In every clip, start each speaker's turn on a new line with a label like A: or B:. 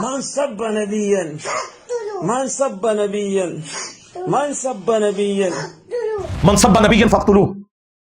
A: من سب نبيا من سب نبيا من سب نبيا
B: من سب نبيا فقتلوه।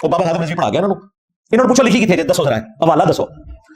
B: ਉਹ ਬਾਬਾ ਹਾਜ਼ਮ ਜੀ ਪੜਾ ਗਿਆ ਇਹਨਾਂ ਨੂੰ ਪੁੱਛੋ ਲਿਖੀ ਕਿੱਥੇ ਜੇ ਦੱਸੋ ਜ਼ਰਾ ਹਵਾਲਾ ਦੱਸੋ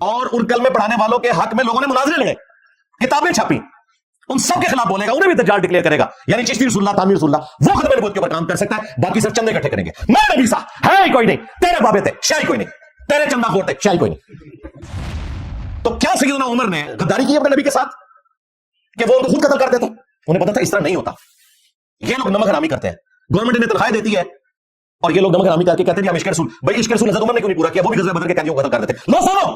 B: اور ان کلمے پڑھانے والوں کے حق میں لوگوں نے مناظرے لڑے, کتابیں چھاپی, ان سب کے خلاف بولے گا, انہیں بھی دجال ڈکلیئر کرے گا. یعنی چشتی رسول اللہ, تانوی رسول اللہ, وہ ختم نبوت کے اوپر کام کر سکتا ہے, باقی صرف چندے اکٹھے کریں گے. میں نبی سا ہے ہی کوئی نہیں, تیرے بابے تھے شاہی کوئی نہیں, تیرے چندہ خور تھے شاہی کوئی نہیں. تو کیا سیدنا عمر نے غداری کی اپنے نبی کے ساتھ کہ وہ ان کو خود قتل کر دیتا؟ انہیں پتا تھا اس طرح نہیں ہوتا. یہ لوگ نمک حرامی کرتے ہیں, گورنمنٹ انہیں تنخواہیں دیتی ہے اور یہ لوگ نمک حرامی کر کے کہتے ہیں عشق رسول. بھائی عشق رسول حضرت عمر نے کیوں نہیں پورا کیا؟ وہ بھی غزوہ بدر کے قیدیوں کو قتل کر دیتے. لو سنو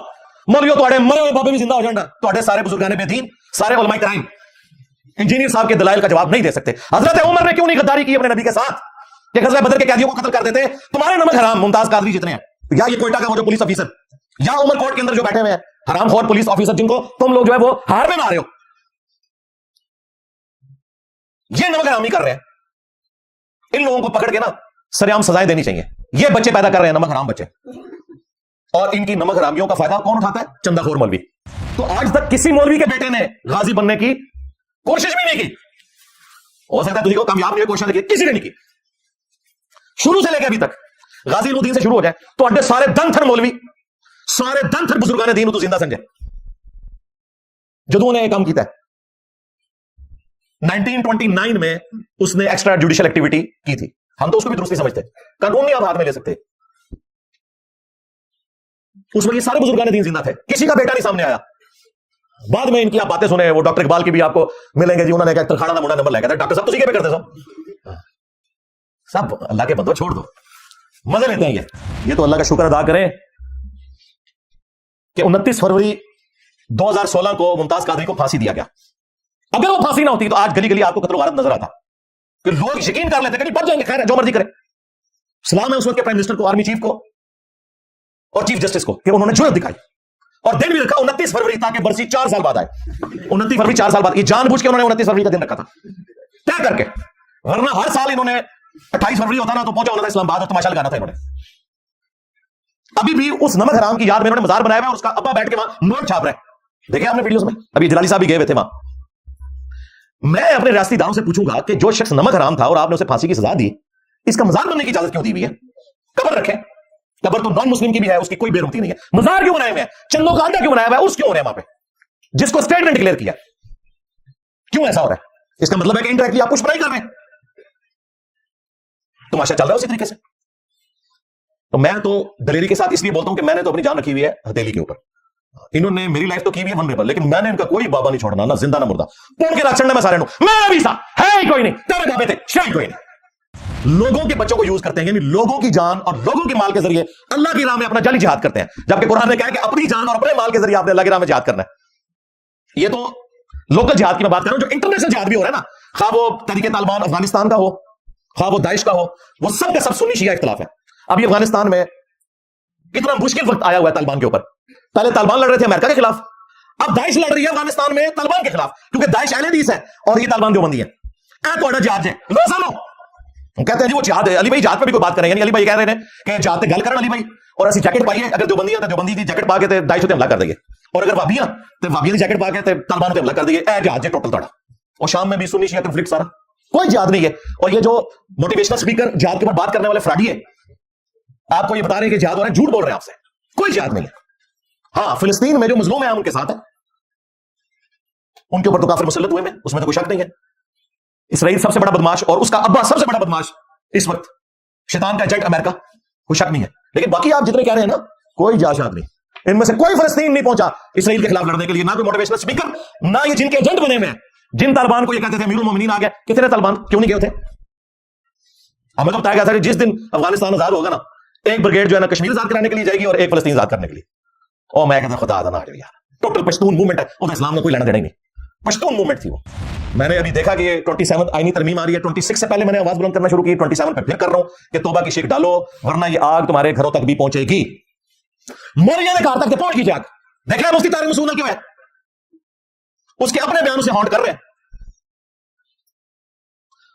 B: مولویوں, تواڈے مرے ہوئے بابے بھی زندہ ہو جانا, تواڈے سارے بزرگان بے دین, سارے علماء کرام انجینئر صاحب کے دلائل کا جواب نہیں دے سکتے. حضرت عمر نے کیوں نہیں غداری کی اپنے نبی کے ساتھ کہ غزوہ بدر کے قیدیوں کو قتل کر دیتے؟ تمہارے نمک حرام ممتاز قادری جتنے ہیں, یا یہ کوئٹہ کا وہ جو پولیس آفیسر, یا عمر کوٹ کے اندر جو بیٹھے ہوئے ہیں حرام خور پولیس آفیسر جن کو تم لوگ جو ہے وہ ہار میں مارے ہو, یہ نمک حرامی کر رہے ہیں. ان لوگوں کو پکڑ کے نا سرعام سزائیں دینی چاہیے. یہ بچے پیدا کر رہے ہیں نمک حرام بچے, اور ان کی نمک حرامیوں کا فائدہ کون اٹھاتا ہے؟ چندہ خور مولوی. تو آج تک کسی مولوی کے بیٹے نے غازی بننے کی کوشش بھی نہیں کی. ہو سکتا ہے تجھے کو کامیاب نہیں کوشش کسی نے نہیں کی, شروع سے لے کے ابھی تک غازی الدین سے شروع ہو جائے تو اڈے سارے دن تھر مولوی, سارے دن تھر بزرگان دین تو زندہ سمجھے جدوں نے یہ کام کیتا ہے. 1929 میں اس نے ایکسٹرا جوڈیشل ایکٹیویٹی کی تھی. ہم تو اس کو بھی درست نہیں سمجھتے, قانون نہیں آپ ہاتھ میں لے سکتے. اس وقت یہ سارے بزرگان دین زندہ تھے, کسی کا بیٹا نہیں سامنے آیا. بعد میں ان کی آپ باتیں سنیں, وہ ڈاکٹر اقبال کی بھی آپ کو ملیں گے جی, انہوں نے کہا ترخاڑا نمونہ نمبر لے گیا, ڈاکٹر صاحب تو اسی کے پہ کرتے سب اللہ کے بندو چھوڑ دو, مزے لیتے ہیں. یہ تو اللہ کا شکر ادا کریں کہ 29 فروری 2016 کو ممتاز قادری کو پھانسی دیا گیا. اگر وہ پھانسی نہ ہوتی تو آج گلی گلی آپ کو قتل و غارت نظر آتا, کہ لوگ یقین کر لیتے کہ بچ جائیں گے, خیر ہے جو مرضی کرے. سلام ہے اس وقت کے پرائم منسٹر کو, آرمی چیف کو اور چیف جسٹس کو کہ انہوں نے جرأت دکھائی اور دن بھی رکھا 29 فروری تاکہ برسی 4 سال بعد آئے. 29 فروری 4 سال بعد, یہ جان بوجھ کے انہوں نے 29 فروری کا دن رکھا تھا طے کر کے, ورنہ ہر سال انہوں نے 28 فروری ہوتا نا تو پہنچا ہونا تھا اسلام آباد اور تماشا لگانا تھا انہوں نے. ابھی بھی اس نمک حرام کی یاد میں انہوں نے مزار بنایا ہوا ہے اور اس کا ابا بیٹھ کے وہاں نوٹ چھاپ رہے ہیں, دیکھیں آپ نے ویڈیوز میں. ابھی جلالی صاحب بھی گئے ہوئے تھے وہاں. میں اپنے ریاستی داروں سے پوچھوں گا کہ جو شخص نمک حرام تھا اور آپ نے اسے پھانسی کی سزا دی, اس کا مزار بننے کی اجازت کیوں دی ہوئی ہے؟ قبر رکھیں, قبر تو نان مسلم کی بھی ہے, اس کی کوئی بے رمتی نہیں ہے. مزار کیوں بنائے ہوئے ہیں؟ چندوں کا انڈا کیوں بنایا ہوا ہے؟ اس کیوں ہو رہے ہیں وہاں پہ جس کو اسٹیٹ نے ڈکلیئر کیا؟ کیوں ایسا ہو رہا ہے؟ اس کا مطلب ہے کہ انڈائریکٹلی آپ کچھ برائی کر رہے ہیں, تماشا چل رہا ہے اسی طریقے سے. تو میں تو دلیری کے ساتھ اس لیے بولتا ہوں کہ میں نے تو اپنی جان رکھی ہوئی ہے ہتھیلی کے اوپر. انہوں نے میری لائف تو کی ہوئی ہے ونریبل, لیکن میں نے ان کا کوئی بابا نہیں چھوڑنا, نہ زندہ نہ مردہ. پون کے رات چڑھنا میں سارے نو, میں بھی سا ہے ہی کوئی نہیں, تیرے بابے تھے شاید کوئی نہیں. لوگوں کے بچوں کو یوز کرتے ہیں, یعنی لوگوں کی جان اور لوگوں کے مال کے ذریعے اللہ کی راہ میں اپنا جعلی جہاد کرتے ہیں, جبکہ قرآن نے کہا کہ اپنی جان اور اپنے مال کے ذریعے آپ نے اللہ کی راہ میں جہاد کرنا ہے. یہ تو لوکل جہاد کی میں بات کر رہا ہوں. جو انٹرنیشنل جہاد بھی ہو رہا ہے نا, خواہ وہ تحریک طالبان افغانستان کا ہو, خواہ وہ داعش کا ہو, وہ سب کا سب سنی شیعہ اختلاف ہے. ابھی افغانستان میں کتنا مشکل وقت آیا ہوا ہے طالبان کے اوپر. پہلے طالبان لڑ رہے تھے امریکہ کے خلاف, اب داعش لڑ رہی ہے افغانستان میں طالبان کے خلاف, کیونکہ داعش اہل حدیث ہے اور یہ طالبان دیوبندی ہے. جہاد ہے, لو سنو, کہتے ہیں جی وہ جہاد ہے. علی بھائی جہاد پہ بھی کوئی بات کریں, یعنی علی بھائی کہہ رہے ہیں کہ جہاد تے گل کرن علی بھائی, اور اسی جیکٹ پائیے, اگر دیوبندی ہے تو دیوبندی دی جیکٹ پا کے تے داعش تے حملہ کر دیں گے, اور اگر وابیاں تے وابیاں دی جیکٹ پا کے تے طالبان تے حملہ کر دیں گے. اے جہاد جے ٹوٹل تڑا. اور شام میں بھی سنی شیعہ کنفلکٹ سارا, کوئی جہاد نہیں ہے. اور یہ جو موٹیویشنل اسپیکر جہاد کے اوپر بات کرنے والے فراڈی ہے, آپ کو یہ بتا رہے ہیں کہ جہاد ہو رہا ہے, جھوٹ بول رہے ہیں آپ سے, کوئی جہاد نہیں ہے. ہاں فلسطین میں جو مظلوم ہیں ہم ان کے ساتھ ہیں, ان کے اوپر تو کافر مسلط ہوئے میں, اس میں تو کوئی شک نہیں ہے. اسرائیل سب سے بڑا بدماش اور اس کا ابا سب سے بڑا بدماش اس وقت شیطان کا ایجنٹ امریکہ, کوئی شک نہیں ہے. لیکن باقی آپ جتنے کہہ رہے ہیں نا, کوئی جاشاد نہیں. ان میں سے کوئی فلسطین نہیں پہنچا اسرائیل کے خلاف لڑنے کے لیے, نہ کوئی موٹیویشنل اسپیکر, نہ یہ جن کے ایجنٹ بنے ہوئے ہیں, جن طالبان کو یہ کہتے تھے امیر المومنین آ گیا. کتنے طالبان کیوں نہیں گئے تھے؟ ہمیں تو بتایا گیا تھا کہ جس دن افغانستان آزاد ہوگا نا, ایک بریگیڈ جو ہے نا کشمیر آزاد کرانے کے لیے جائے گی اور ایک فلسطین آزاد کرنے کے لیے. اور میں کہتا خدا آدھا یار, ٹوٹل پشتون موومنٹ ہے, اور اسلام میں کوئی لینا دینا ہی نہیں. پشتون موومنٹ تھی وہ. میں نے ابھی دیکھا کہ یہ 27 آئینی ترمیم آ رہی ہے. 26 سے پہلے میں نے آواز بلند کرنا شروع کی, 27 پہ پھر کر رہا ہوں کہ توبہ کی شیک ڈالو, ورنہ یہ آگ تمہارے گھروں تک بھی پہنچے گی. مولوی نے کہا تک پہنچ گئی آگ. دیکھ رہے ہیں مفتی طارق مسعود کیوں ہے, اس کے اپنے بیانوں سے ہانٹ کر رہے ہیں.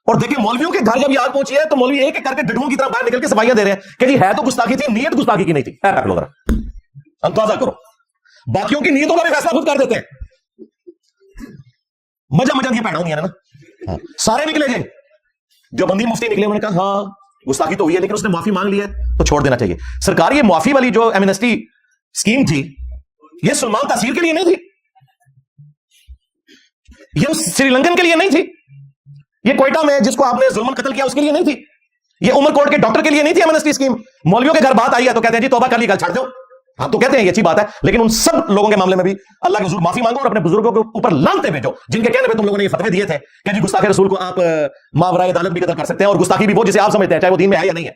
B: اور دیکھیں مولویوں کے گھر جب یہ آگ پہنچی ہے تو مولوی ایک ایک کر کے ڈڈوؤں کی طرح باہر نکل کے صفائیاں دے رہے ہیں کہ جی ہے تو گستاخی تھی, نیت گستاخی کی نہیں تھی. اے لوگ اندازہ کرو, باقیوں کی نیتوں کا بھی فیصلہ خود کر دیتے ہیں. مجا کی پیڑا ہوں گی نا, سارے نکلے گئے. جو بندی مفتی نکلے, انہوں نے کہا ہاں گستاخی تو ہوئی ہے لیکن اس نے معافی مانگ لی ہے تو چھوڑ دینا چاہیے. سرکار یہ معافی والی جو ایمنسٹی اسکیم تھی یہ سلمان تاثیر کے لیے نہیں تھی, یہ سری لنکن کے لیے نہیں تھی, یہ کوئٹہ میں جس کو آپ نے ظلم قتل کیا اس کے لیے نہیں تھی, یہ عمر کوٹ کے ڈاکٹر کے لیے نہیں تھی ایمنسٹی اسکیم. مولویوں کے گھر بات آئی ہے تو کہتے ہیں جی توبہ کر لی, گل چھاڑ دو. آپ تو کہتے ہیں یہ اچھی بات ہے, لیکن ان سب لوگوں کے معاملے میں بھی اللہ کے حضور معافی مانگو اور اپنے بزرگوں کے اوپر لانتے بھیجو جن کے کہنے پہ تم لوگوں نے یہ فتوے دیے تھے کہ جی گستاخ رسول کو آپ ماورائے عدالت بھی قتل کر سکتے ہیں, اور گستاخی بھی وہ جسے آپ سمجھتے ہیں چاہے وہ دین میں ہے یا نہیں ہے.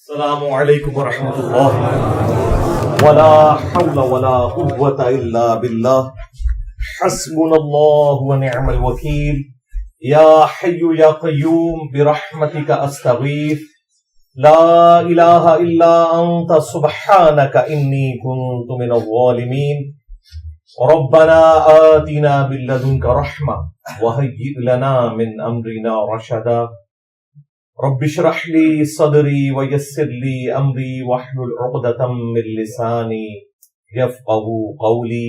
B: السلام علیکم ورحمۃ اللہ ولا حول ولا قوة الا باللہ حسبنا اللہ ونعم الوکیل یا حی یا قیوم برحمتک استغیث لا الہ الا انت سبحانک انی کنت من الظالمین ربنا آتنا من لدنک رحمہ وہیئ لنا من امرنا رشدا رب اشرح لي صدري ويسر لي امري واحلل عقدة من لساني يفقهوا قولي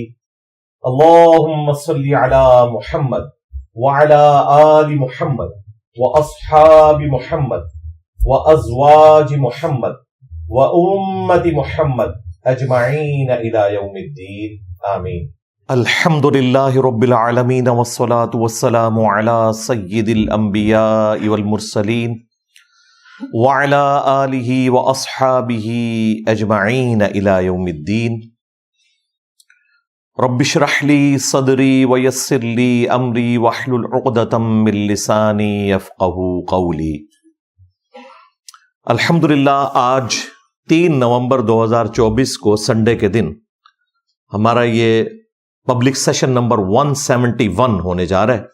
B: اللهم صل على محمد وعلى آل محمد واصحاب محمد وازواج محمد وامة محمد اجمعين الى يوم الدين آمين. الحمد لله رب العالمين والصلاة والسلام على سيد الانبياء والمرسلين وعلى آلہ واصحابہ اجمعین الی یوم الدین. رب اشرح لی صدری ویسر لی امری واحلل عقدۃ من لسانی یفقہوا قولی. الحمدللہ آج 3 نومبر 2024 کو سنڈے کے دن ہمارا یہ پبلک سیشن نمبر 171 ہونے جا رہا ہے.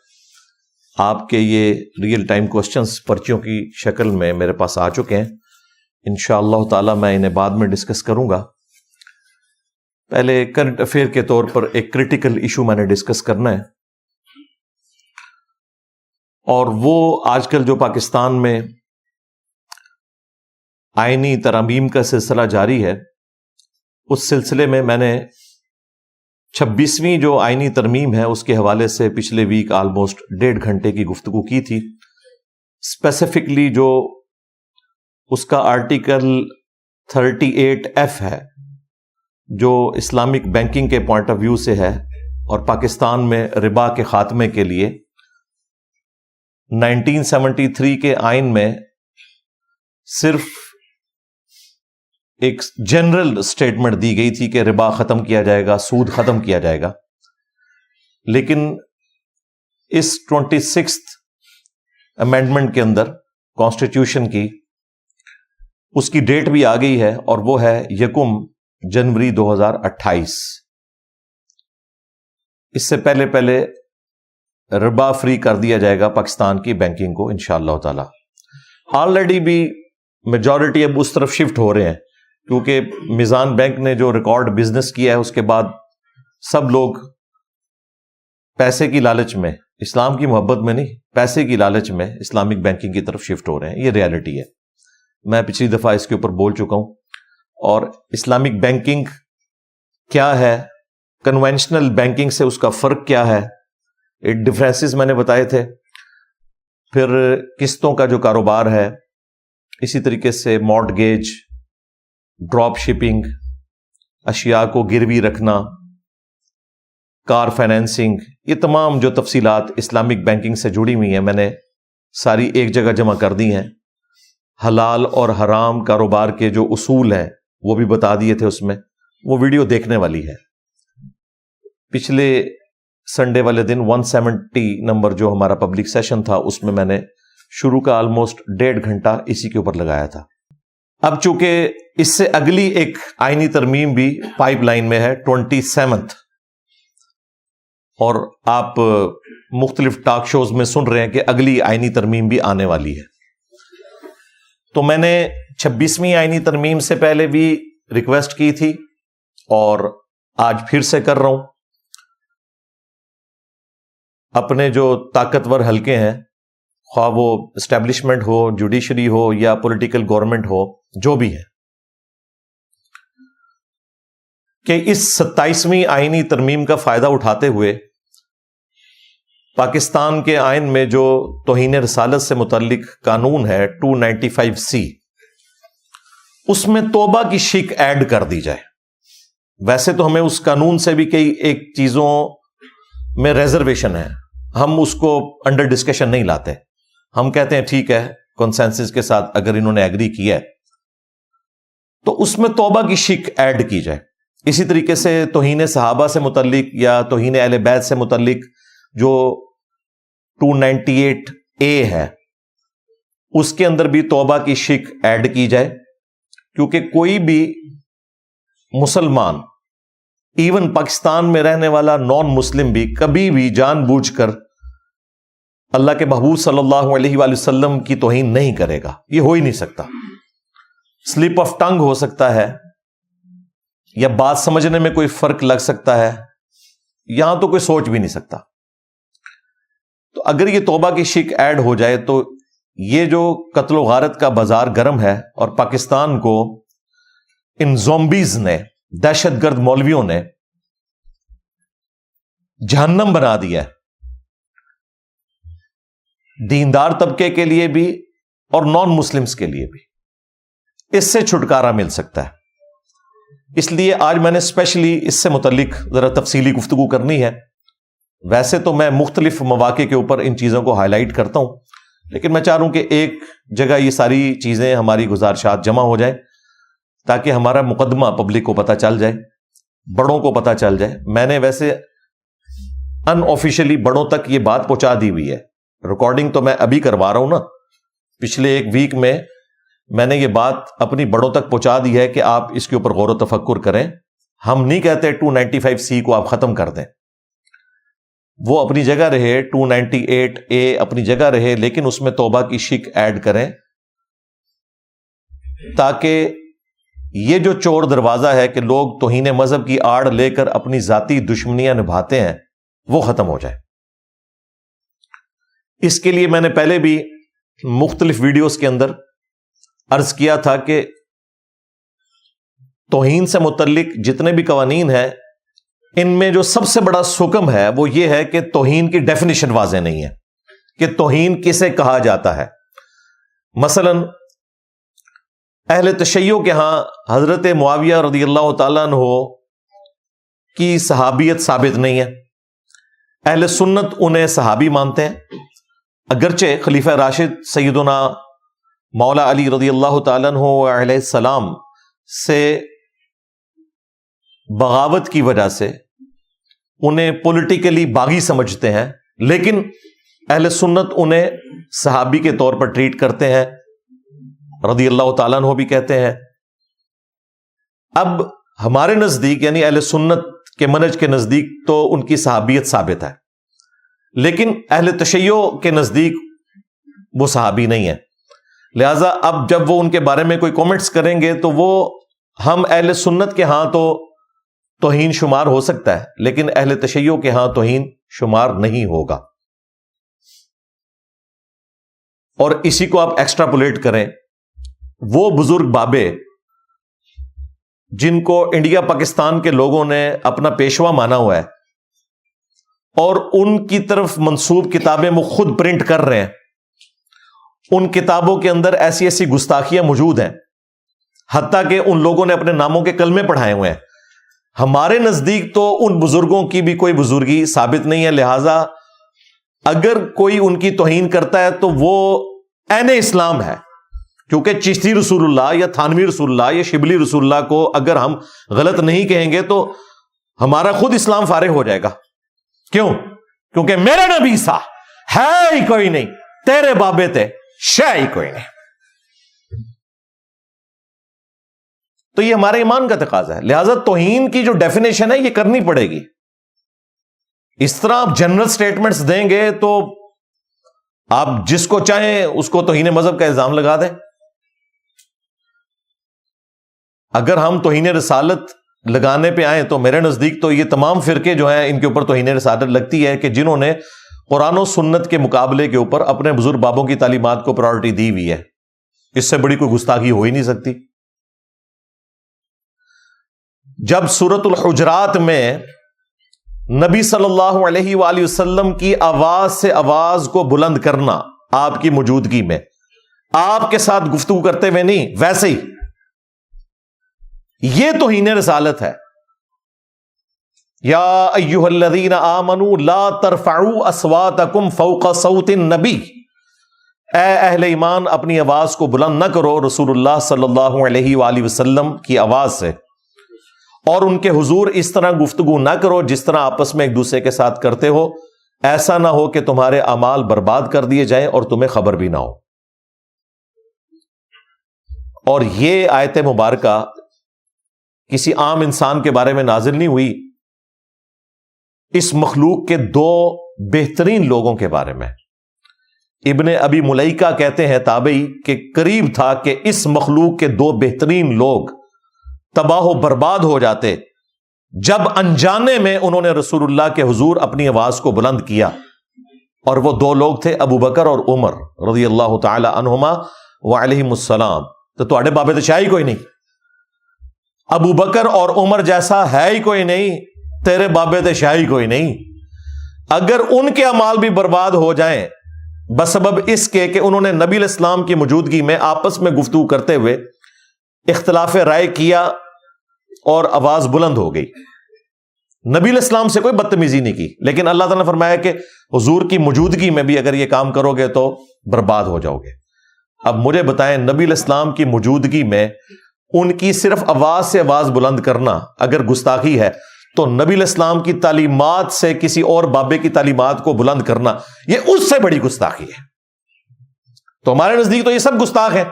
B: آپ کے یہ ریئل ٹائم کوسچنز پرچیوں کی شکل میں میرے پاس آ چکے ہیں. انشاءاللہ تعالی میں انہیں بعد میں ڈسکس کروں گا. پہلے کرنٹ افیئر کے طور پر ایک کریٹیکل ایشو میں نے ڈسکس کرنا ہے, اور وہ آج کل جو پاکستان میں آئینی ترامیم کا سلسلہ جاری ہے, اس سلسلے میں نے 26ویں جو آئینی ترمیم ہے اس کے حوالے سے پچھلے ویک آلموسٹ 1.5 گھنٹے کی گفتگو کی تھی. اسپیسیفکلی جو اس کا آرٹیکل 38F ہے جو اسلامک بینکنگ کے پوائنٹ آف ویو سے ہے اور پاکستان میں ربا کے خاتمے کے لیے 1973 کے آئین میں صرف ایک جنرل سٹیٹمنٹ دی گئی تھی کہ ربا ختم کیا جائے گا, سود ختم کیا جائے گا. لیکن اس 26th امینڈمنٹ کے اندر کانسٹیٹیوشن کی اس کی ڈیٹ بھی آ گئی ہے, اور وہ ہے 1 جنوری 2028. اس سے پہلے ربا فری کر دیا جائے گا پاکستان کی بینکنگ کو انشاءاللہ تعالی. آلریڈی بھی میجورٹی اب اس طرف شفٹ ہو رہے ہیں, کیونکہ میزان بینک نے جو ریکارڈ بزنس کیا ہے اس کے بعد سب لوگ پیسے کی لالچ میں, اسلام کی محبت میں نہیں, پیسے کی لالچ میں اسلامک بینکنگ کی طرف شفٹ ہو رہے ہیں. یہ ریالٹی ہے, میں پچھلی دفعہ اس کے اوپر بول چکا ہوں. اور اسلامک بینکنگ کیا ہے, کنونشنل بینکنگ سے اس کا فرق کیا ہے, ڈفرینسز میں نے بتائے تھے. پھر قسطوں کا جو کاروبار ہے, اسی طریقے سے مارٹگیج, ڈراپ شپنگ, اشیاء کو گروی رکھنا, کار فائنینسنگ, یہ تمام جو تفصیلات اسلامک بینکنگ سے جڑی ہوئی ہیں میں نے ساری ایک جگہ جمع کر دی ہیں. حلال اور حرام کاروبار کے جو اصول ہیں وہ بھی بتا دیے تھے اس میں. وہ ویڈیو دیکھنے والی ہے. پچھلے سنڈے والے دن 170 نمبر جو ہمارا پبلک سیشن تھا اس میں نے شروع کا آلموسٹ 1.5 گھنٹہ اسی کے اوپر لگایا تھا. اب چونکہ اس سے اگلی ایک آئینی ترمیم بھی پائپ لائن میں ہے 27th, اور آپ مختلف ٹاک شوز میں سن رہے ہیں کہ اگلی آئینی ترمیم بھی آنے والی ہے. تو میں نے 26ویں آئینی ترمیم سے پہلے بھی ریکویسٹ کی تھی اور آج پھر سے کر رہا ہوں. اپنے جو طاقتور حلقے ہیں, خواہ وہ اسٹیبلشمنٹ ہو, جوڈیشری ہو یا پولیٹیکل گورنمنٹ ہو, جو بھی ہے, کہ اس 27ویں آئینی ترمیم کا فائدہ اٹھاتے ہوئے پاکستان کے آئین میں جو توہین رسالت سے متعلق قانون ہے 295C, اس میں توبہ کی شک ایڈ کر دی جائے. ویسے تو ہمیں اس قانون سے بھی کئی ایک چیزوں میں ریزرویشن ہے, ہم اس کو انڈر ڈسکشن نہیں لاتے. ہم کہتے ہیں ٹھیک ہے کنسنسس کے ساتھ اگر انہوں نے ایگری کیا ہے تو اس میں توبہ کی شک ایڈ کی جائے. اسی طریقے سے توہین صحابہ سے متعلق یا توہین اہل بیت سے متعلق جو 298A ہے اس کے اندر بھی توبہ کی شک ایڈ کی جائے, کیونکہ کوئی بھی مسلمان ایون پاکستان میں رہنے والا نان مسلم بھی کبھی بھی جان بوجھ کر اللہ کے محبوب صلی اللہ علیہ وآلہ وسلم کی توہین نہیں کرے گا. یہ ہو ہی نہیں سکتا. سلپ آف ٹنگ ہو سکتا ہے یا بات سمجھنے میں کوئی فرق لگ سکتا ہے, یہاں تو کوئی سوچ بھی نہیں سکتا. تو اگر یہ توبہ کی شک ایڈ ہو جائے تو یہ جو قتل و غارت کا بازار گرم ہے اور پاکستان کو ان زومبیز نے, دہشت گرد مولویوں نے جہنم بنا دیا ہے, دیندار طبقے کے لیے بھی اور نان مسلمز کے لیے بھی, اس سے چھٹکارا مل سکتا ہے. اس لیے آج میں نے اسپیشلی اس سے متعلق ذرا تفصیلی گفتگو کرنی ہے. ویسے تو میں مختلف مواقع کے اوپر ان چیزوں کو ہائی لائٹ کرتا ہوں, لیکن میں چاہ رہا ہوں کہ ایک جگہ یہ ساری چیزیں, ہماری گزارشات جمع ہو جائیں تاکہ ہمارا مقدمہ پبلک کو پتہ چل جائے, بڑوں کو پتہ چل جائے. میں نے ویسے ان آفیشلی بڑوں تک یہ بات پہنچا دی ہوئی ہے, ریکارڈنگ تو میں ابھی کروا رہا ہوں نا. پچھلے ایک ویک میں نے یہ بات اپنی بڑوں تک پہنچا دی ہے کہ آپ اس کے اوپر غور و تفکر کریں. ہم نہیں کہتے 295C کو آپ ختم کر دیں, وہ اپنی جگہ رہے, 298A اپنی جگہ رہے, لیکن اس میں توبہ کی شک ایڈ کریں تاکہ یہ جو چور دروازہ ہے کہ لوگ توہین مذہب کی آڑ لے کر اپنی ذاتی دشمنیاں نبھاتے ہیں وہ ختم ہو جائے. اس کے لیے میں نے پہلے بھی مختلف ویڈیوز کے اندر عرض کیا تھا کہ توہین سے متعلق جتنے بھی قوانین ہیں ان میں جو سب سے بڑا سکم ہے وہ یہ ہے کہ توہین کی ڈیفینیشن واضح نہیں ہے کہ توہین کسے کہا جاتا ہے. مثلا اہل تشیع کے ہاں حضرت معاویہ رضی اللہ تعالیٰ عنہ کی صحابیت ثابت نہیں ہے. اہل سنت انہیں صحابی مانتے ہیں, اگرچہ خلیفہ راشد سیدنا مولا علی رضی اللہ تعالیٰ عنہ علیہ السلام سے بغاوت کی وجہ سے انہیں پولیٹیکلی باغی سمجھتے ہیں, لیکن اہل سنت انہیں صحابی کے طور پر ٹریٹ کرتے ہیں, رضی اللہ تعالیٰ عنہ بھی کہتے ہیں. اب ہمارے نزدیک یعنی اہل سنت کے منہج کے نزدیک تو ان کی صحابیت ثابت ہے, لیکن اہل تشیع کے نزدیک وہ صحابی نہیں ہے. لہذا اب جب وہ ان کے بارے میں کوئی کامنٹس کریں گے تو وہ ہم اہل سنت کے ہاں تو توہین شمار ہو سکتا ہے, لیکن اہل تشیع کے ہاں توہین شمار نہیں ہوگا. اور اسی کو آپ ایکسٹراپولیٹ کریں, وہ بزرگ بابے جن کو انڈیا پاکستان کے لوگوں نے اپنا پیشوا مانا ہوا ہے اور ان کی طرف منسوب کتابیں وہ خود پرنٹ کر رہے ہیں, ان کتابوں کے اندر ایسی ایسی گستاخیاں موجود ہیں, حتیٰ کہ ان لوگوں نے اپنے ناموں کے کلمے پڑھائے ہوئے ہیں. ہمارے نزدیک تو ان بزرگوں کی بھی کوئی بزرگی ثابت نہیں ہے. لہذا اگر کوئی ان کی توہین کرتا ہے تو وہ عین اسلام ہے, کیونکہ چشتی رسول اللہ یا تھانوی رسول اللہ یا شبلی رسول اللہ کو اگر ہم غلط نہیں کہیں گے تو ہمارا خود اسلام فارغ ہو جائے گا. کیوں؟ کیونکہ میرا نبی سا ہے ہی کوئی نہیں, تیرے بابے تھے شے ہی کوئی نہیں. تو یہ ہمارے ایمان کا تقاضا ہے. لہذا توہین کی جو ڈیفینیشن ہے یہ کرنی پڑے گی. اس طرح آپ جنرل سٹیٹمنٹس دیں گے تو آپ جس کو چاہیں اس کو توہین مذہب کا الزام لگا دیں. اگر ہم توہین رسالت لگانے پہ آئیں تو میرے نزدیک تو یہ تمام فرقے جو ہیں ان کے اوپر توہین رسالت لگتی ہے کہ جنہوں نے قرآن و سنت کے مقابلے کے اوپر اپنے بزرگ بابوں کی تعلیمات کو پرائورٹی دی ہوئی ہے. اس سے بڑی کوئی گستاخی ہو ہی نہیں سکتی. جب سورۃ الحجرات میں نبی صلی اللہ علیہ وآلہ وسلم کی آواز سے آواز کو بلند کرنا آپ کی موجودگی میں, آپ کے ساتھ گفتگو کرتے ہوئے نہیں, ویسے ہی یہ توہین رسالت ہے. یا ایھا الذین آمنوا لا ترفعوا اصواتکم فوق صوت النبی، اے اہل ایمان اپنی آواز کو بلند نہ کرو رسول اللہ صلی اللہ علیہ وآلہ وسلم کی آواز سے، اور ان کے حضور اس طرح گفتگو نہ کرو جس طرح آپس میں ایک دوسرے کے ساتھ کرتے ہو، ایسا نہ ہو کہ تمہارے اعمال برباد کر دیے جائیں اور تمہیں خبر بھی نہ ہو. اور یہ آیت مبارکہ کسی عام انسان کے بارے میں نازل نہیں ہوئی، اس مخلوق کے دو بہترین لوگوں کے بارے میں. ابن ابی ملیکہ کہتے ہیں تابعی کہ قریب تھا کہ اس مخلوق کے دو بہترین لوگ تباہ و برباد ہو جاتے جب انجانے میں انہوں نے رسول اللہ کے حضور اپنی آواز کو بلند کیا. اور وہ دو لوگ تھے ابو بکر اور عمر رضی اللہ تعالی عنہما وعلیہم السلام. تو تواڈے بابے تو شاہی کوئی نہیں، ابو بکر اور عمر جیسا ہے ہی کوئی نہیں، تیرے بابے تے شاہی کوئی نہیں. اگر ان کے اعمال بھی برباد ہو جائیں بسبب اس کے کہ انہوں نے نبی علیہ السلام کی موجودگی میں آپس میں گفتگو کرتے ہوئے اختلاف رائے کیا اور آواز بلند ہو گئی، نبی علیہ السلام سے کوئی بدتمیزی نہیں کی، لیکن اللہ تعالیٰ نے فرمایا کہ حضور کی موجودگی میں بھی اگر یہ کام کرو گے تو برباد ہو جاؤ گے. اب مجھے بتائیں، نبی علیہ السلام کی موجودگی میں ان کی صرف آواز سے آواز بلند کرنا اگر گستاخی ہے تو نبی علیہ السلام کی تعلیمات سے کسی اور بابے کی تعلیمات کو بلند کرنا یہ اس سے بڑی گستاخی ہے. تو ہمارے نزدیک تو یہ سب گستاخ ہیں،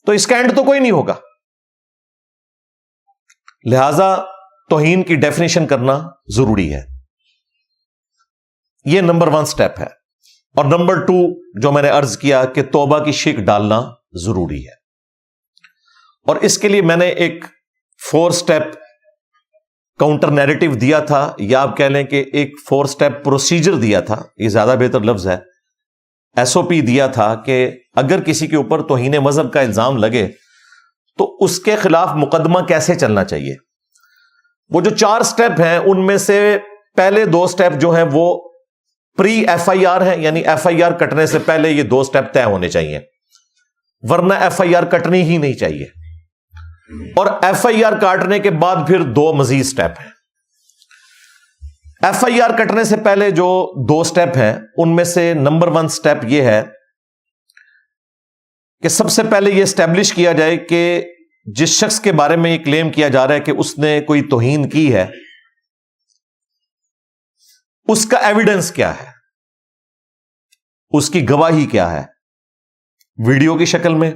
B: تو اس کا اینڈ تو کوئی نہیں ہوگا. لہذا توہین کی ڈیفینیشن کرنا ضروری ہے. یہ نمبر 1 سٹیپ ہے. اور نمبر 2 جو میں نے عرض کیا کہ توبہ کی شک ڈالنا ضروری ہے. اور اس کے لیے میں نے ایک 4 سٹیپ کاؤنٹر نیریٹو دیا تھا، یا آپ کہہ لیں کہ ایک 4 سٹیپ پروسیجر دیا تھا، یہ زیادہ بہتر لفظ ہے. SOP دیا تھا کہ اگر کسی کے اوپر توہین مذہب کا الزام لگے تو اس کے خلاف مقدمہ کیسے چلنا چاہیے. وہ جو 4 سٹیپ ہیں ان میں سے پہلے 2 سٹیپ جو ہیں وہ پری FIR ہیں، یعنی FIR کٹنے سے پہلے یہ 2 سٹیپ طے ہونے چاہیے، ورنہ FIR کٹنی ہی نہیں چاہیے. اور FIR کاٹنے کے بعد پھر 2 مزید سٹیپ ہیں. FIR کٹنے سے پہلے جو 2 سٹیپ ہیں ان میں سے نمبر 1 سٹیپ یہ ہے کہ سب سے پہلے یہ اسٹیبلش کیا جائے کہ جس شخص کے بارے میں یہ کلیم کیا جا رہا ہے کہ اس نے کوئی توہین کی ہے اس کا ایویڈنس کیا ہے، اس کی گواہی کیا ہے، ویڈیو کی شکل میں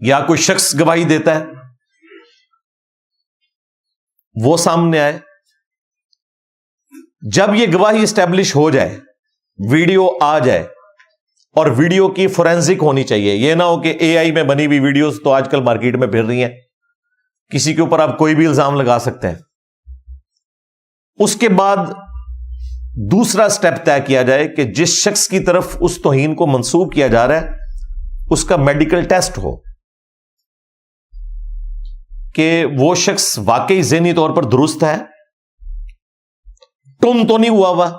B: یا کوئی شخص گواہی دیتا ہے وہ سامنے آئے. جب یہ گواہی اسٹیبلش ہو جائے، ویڈیو آ جائے، اور ویڈیو کی فورینزک ہونی چاہیے. یہ نہ ہو کہ AI میں بنی ہوئی ویڈیوز تو آج کل مارکیٹ میں پھر رہی ہیں، کسی کے اوپر آپ کوئی بھی الزام لگا سکتے ہیں. اس کے بعد دوسرا سٹیپ طے کیا جائے کہ جس شخص کی طرف اس توہین کو منسوب کیا جا رہا ہے اس کا میڈیکل ٹیسٹ ہو کہ وہ شخص واقعی ذہنی طور پر درست ہے، ٹن تو نہیں ہوا ہوا،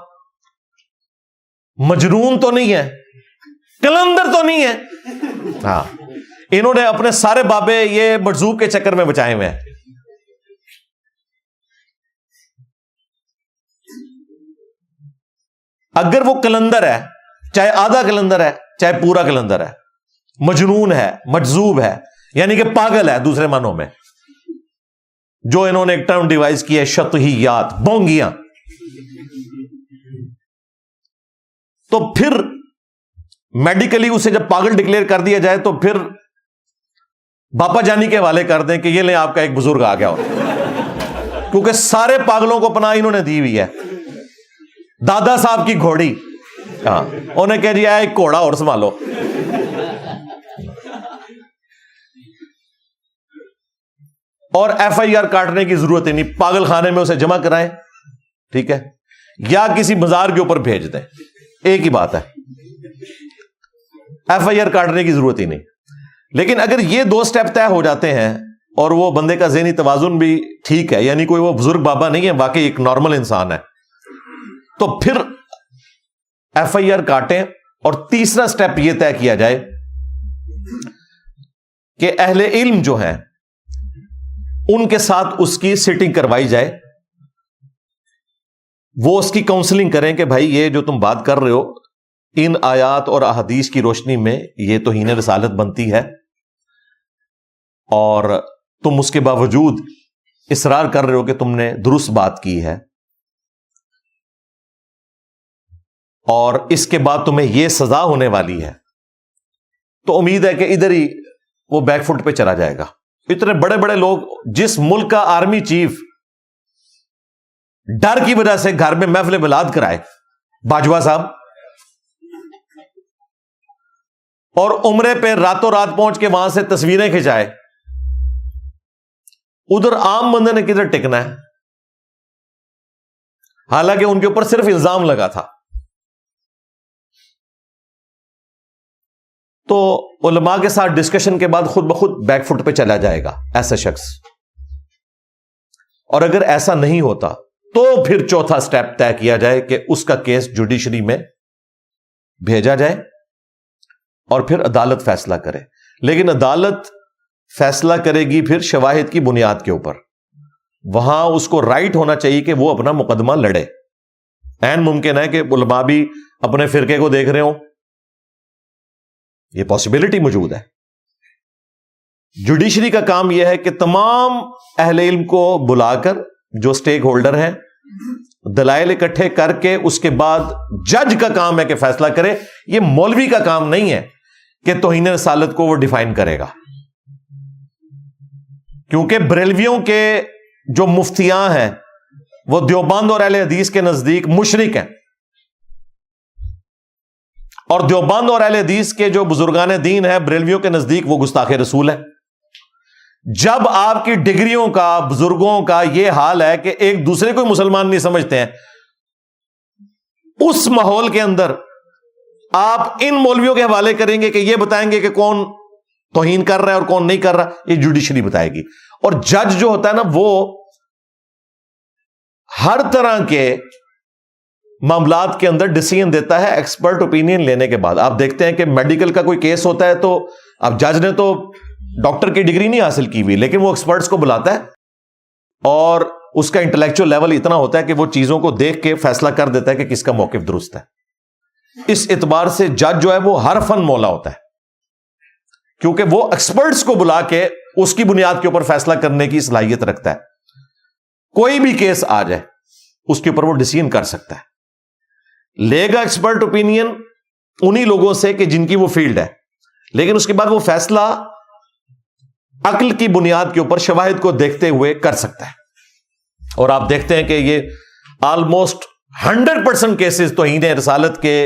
B: مجنون تو نہیں ہے، کلندر تو نہیں ہے. ہاں، انہوں نے اپنے سارے بابے یہ مجذوب کے چکر میں بچائے ہوئے ہیں. اگر وہ کلندر ہے، چاہے آدھا کلندر ہے چاہے پورا کلندر ہے، مجنون ہے، مجذوب ہے، یعنی کہ پاگل ہے دوسرے معنوں میں، جو انہوں نے ایک ٹرم ڈیوائز کی ہے شطحیات، بونگیاں، تو پھر میڈیکلی اسے جب پاگل ڈکلیئر کر دیا جائے تو پھر باپا جانی کے حوالے کر دیں کہ یہ لیں آپ کا ایک بزرگ آ گیا ہو، کیونکہ سارے پاگلوں کو پناہ انہوں نے دی ہوئی ہے. دادا صاحب کی گھوڑی، ہاں، انہیں کہہ دیا ایک گھوڑا اور سنبھالو. اور FIR کاٹنے کی ضرورت ہی نہیں، پاگل خانے میں اسے جمع کرائیں، ٹھیک ہے، یا کسی بازار کے اوپر بھیج دیں، ایک ہی بات ہے، FIR کاٹنے کی ضرورت ہی نہیں. لیکن اگر یہ 2 سٹیپ طے ہو جاتے ہیں اور وہ بندے کا ذہنی توازن بھی ٹھیک ہے، یعنی کوئی وہ بزرگ بابا نہیں ہے، واقعی ایک نارمل انسان ہے، تو پھر FIR کاٹیں. اور تیسرا سٹیپ یہ طے کیا جائے کہ اہل علم جو ہیں ان کے ساتھ اس کی سیٹنگ کروائی جائے, وہ اس کی کاؤنسلنگ کریں کہ بھائی یہ جو تم بات کر رہے ہو ان آیات اور احادیث کی روشنی میں یہ توہین رسالت بنتی ہے, اور تم اس کے باوجود اصرار کر رہے ہو کہ تم نے درست بات کی ہے, اور اس کے بعد تمہیں یہ سزا ہونے والی ہے, تو امید ہے کہ ادھر ہی وہ بیک فٹ پہ چلا جائے گا. اتنے بڑے بڑے لوگ, جس ملک کا آرمی چیف ڈر کی وجہ سے گھر میں محفل میلاد کرائے, باجوہ صاحب, اور عمرے پہ راتوں رات پہنچ کے وہاں سے تصویریں کھنچائے, ادھر عام بندے نے کدھر ٹکنا ہے؟ حالانکہ ان کے اوپر صرف الزام لگا تھا. تو علماء کے ساتھ ڈسکشن کے بعد خود بخود بیک فٹ پہ چلا جائے گا ایسا شخص. اور اگر ایسا نہیں ہوتا تو پھر چوتھا سٹیپ طے کیا جائے کہ اس کا کیس جوڈیشری میں بھیجا جائے اور پھر عدالت فیصلہ کرے. لیکن عدالت فیصلہ کرے گی پھر شواہد کی بنیاد کے اوپر. وہاں اس کو رائٹ ہونا چاہیے کہ وہ اپنا مقدمہ لڑے. عین ممکن ہے کہ علماء بھی اپنے فرقے کو دیکھ رہے ہوں, یہ پاسبلٹی موجود ہے. جوڈیشری کا کام یہ ہے کہ تمام اہل علم کو بلا کر, جو سٹیک ہولڈر ہیں, دلائل اکٹھے کر کے اس کے بعد جج کا کام ہے کہ فیصلہ کرے. یہ مولوی کا کام نہیں ہے کہ توہین رسالت کو وہ ڈیفائن کرے گا, کیونکہ بریلویوں کے جو مفتیاں ہیں وہ دیوبند اور اہل حدیث کے نزدیک مشرک ہیں, اور دیوبند اور اہل حدیث کے جو بزرگان دین ہیں بریلویوں کے نزدیک وہ گستاخ رسول ہے. جب آپ کی ڈگریوں کا, بزرگوں کا یہ حال ہے کہ ایک دوسرے کو مسلمان نہیں سمجھتے ہیں, اس ماحول کے اندر آپ ان مولویوں کے حوالے کریں گے کہ یہ بتائیں گے کہ کون توہین کر رہا ہے اور کون نہیں کر رہا, یہ جوڈیشری بتائے گی. اور جج جو ہوتا ہے نا, وہ ہر طرح کے معاملات کے اندر ڈیسیژن دیتا ہے ایکسپرٹ اوپینین لینے کے بعد. آپ دیکھتے ہیں کہ میڈیکل کا کوئی کیس ہوتا ہے تو اب جج نے تو ڈاکٹر کی ڈگری نہیں حاصل کی ہوئی, لیکن وہ ایکسپرٹس کو بلاتا ہے اور اس کا انٹلیکچوئل لیول اتنا ہوتا ہے کہ وہ چیزوں کو دیکھ کے فیصلہ کر دیتا ہے کہ کس کا موقف درست ہے. اس اعتبار سے جج جو ہے وہ ہر فن مولا ہوتا ہے, کیونکہ وہ ایکسپرٹس کو بلا کے اس کی بنیاد کے اوپر فیصلہ کرنے کی صلاحیت رکھتا ہے. کوئی بھی کیس آ جائے اس کے اوپر وہ ڈیسیژن کر سکتا ہے. لے گا ایکسپرٹ اوپینین انہی لوگوں سے کہ جن کی وہ فیلڈ ہے, لیکن اس کے بعد وہ فیصلہ عقل کی بنیاد کے اوپر شواہد کو دیکھتے ہوئے کر سکتا ہے. اور آپ دیکھتے ہیں کہ یہ آلموسٹ 100% کیسز توہین رسالت کے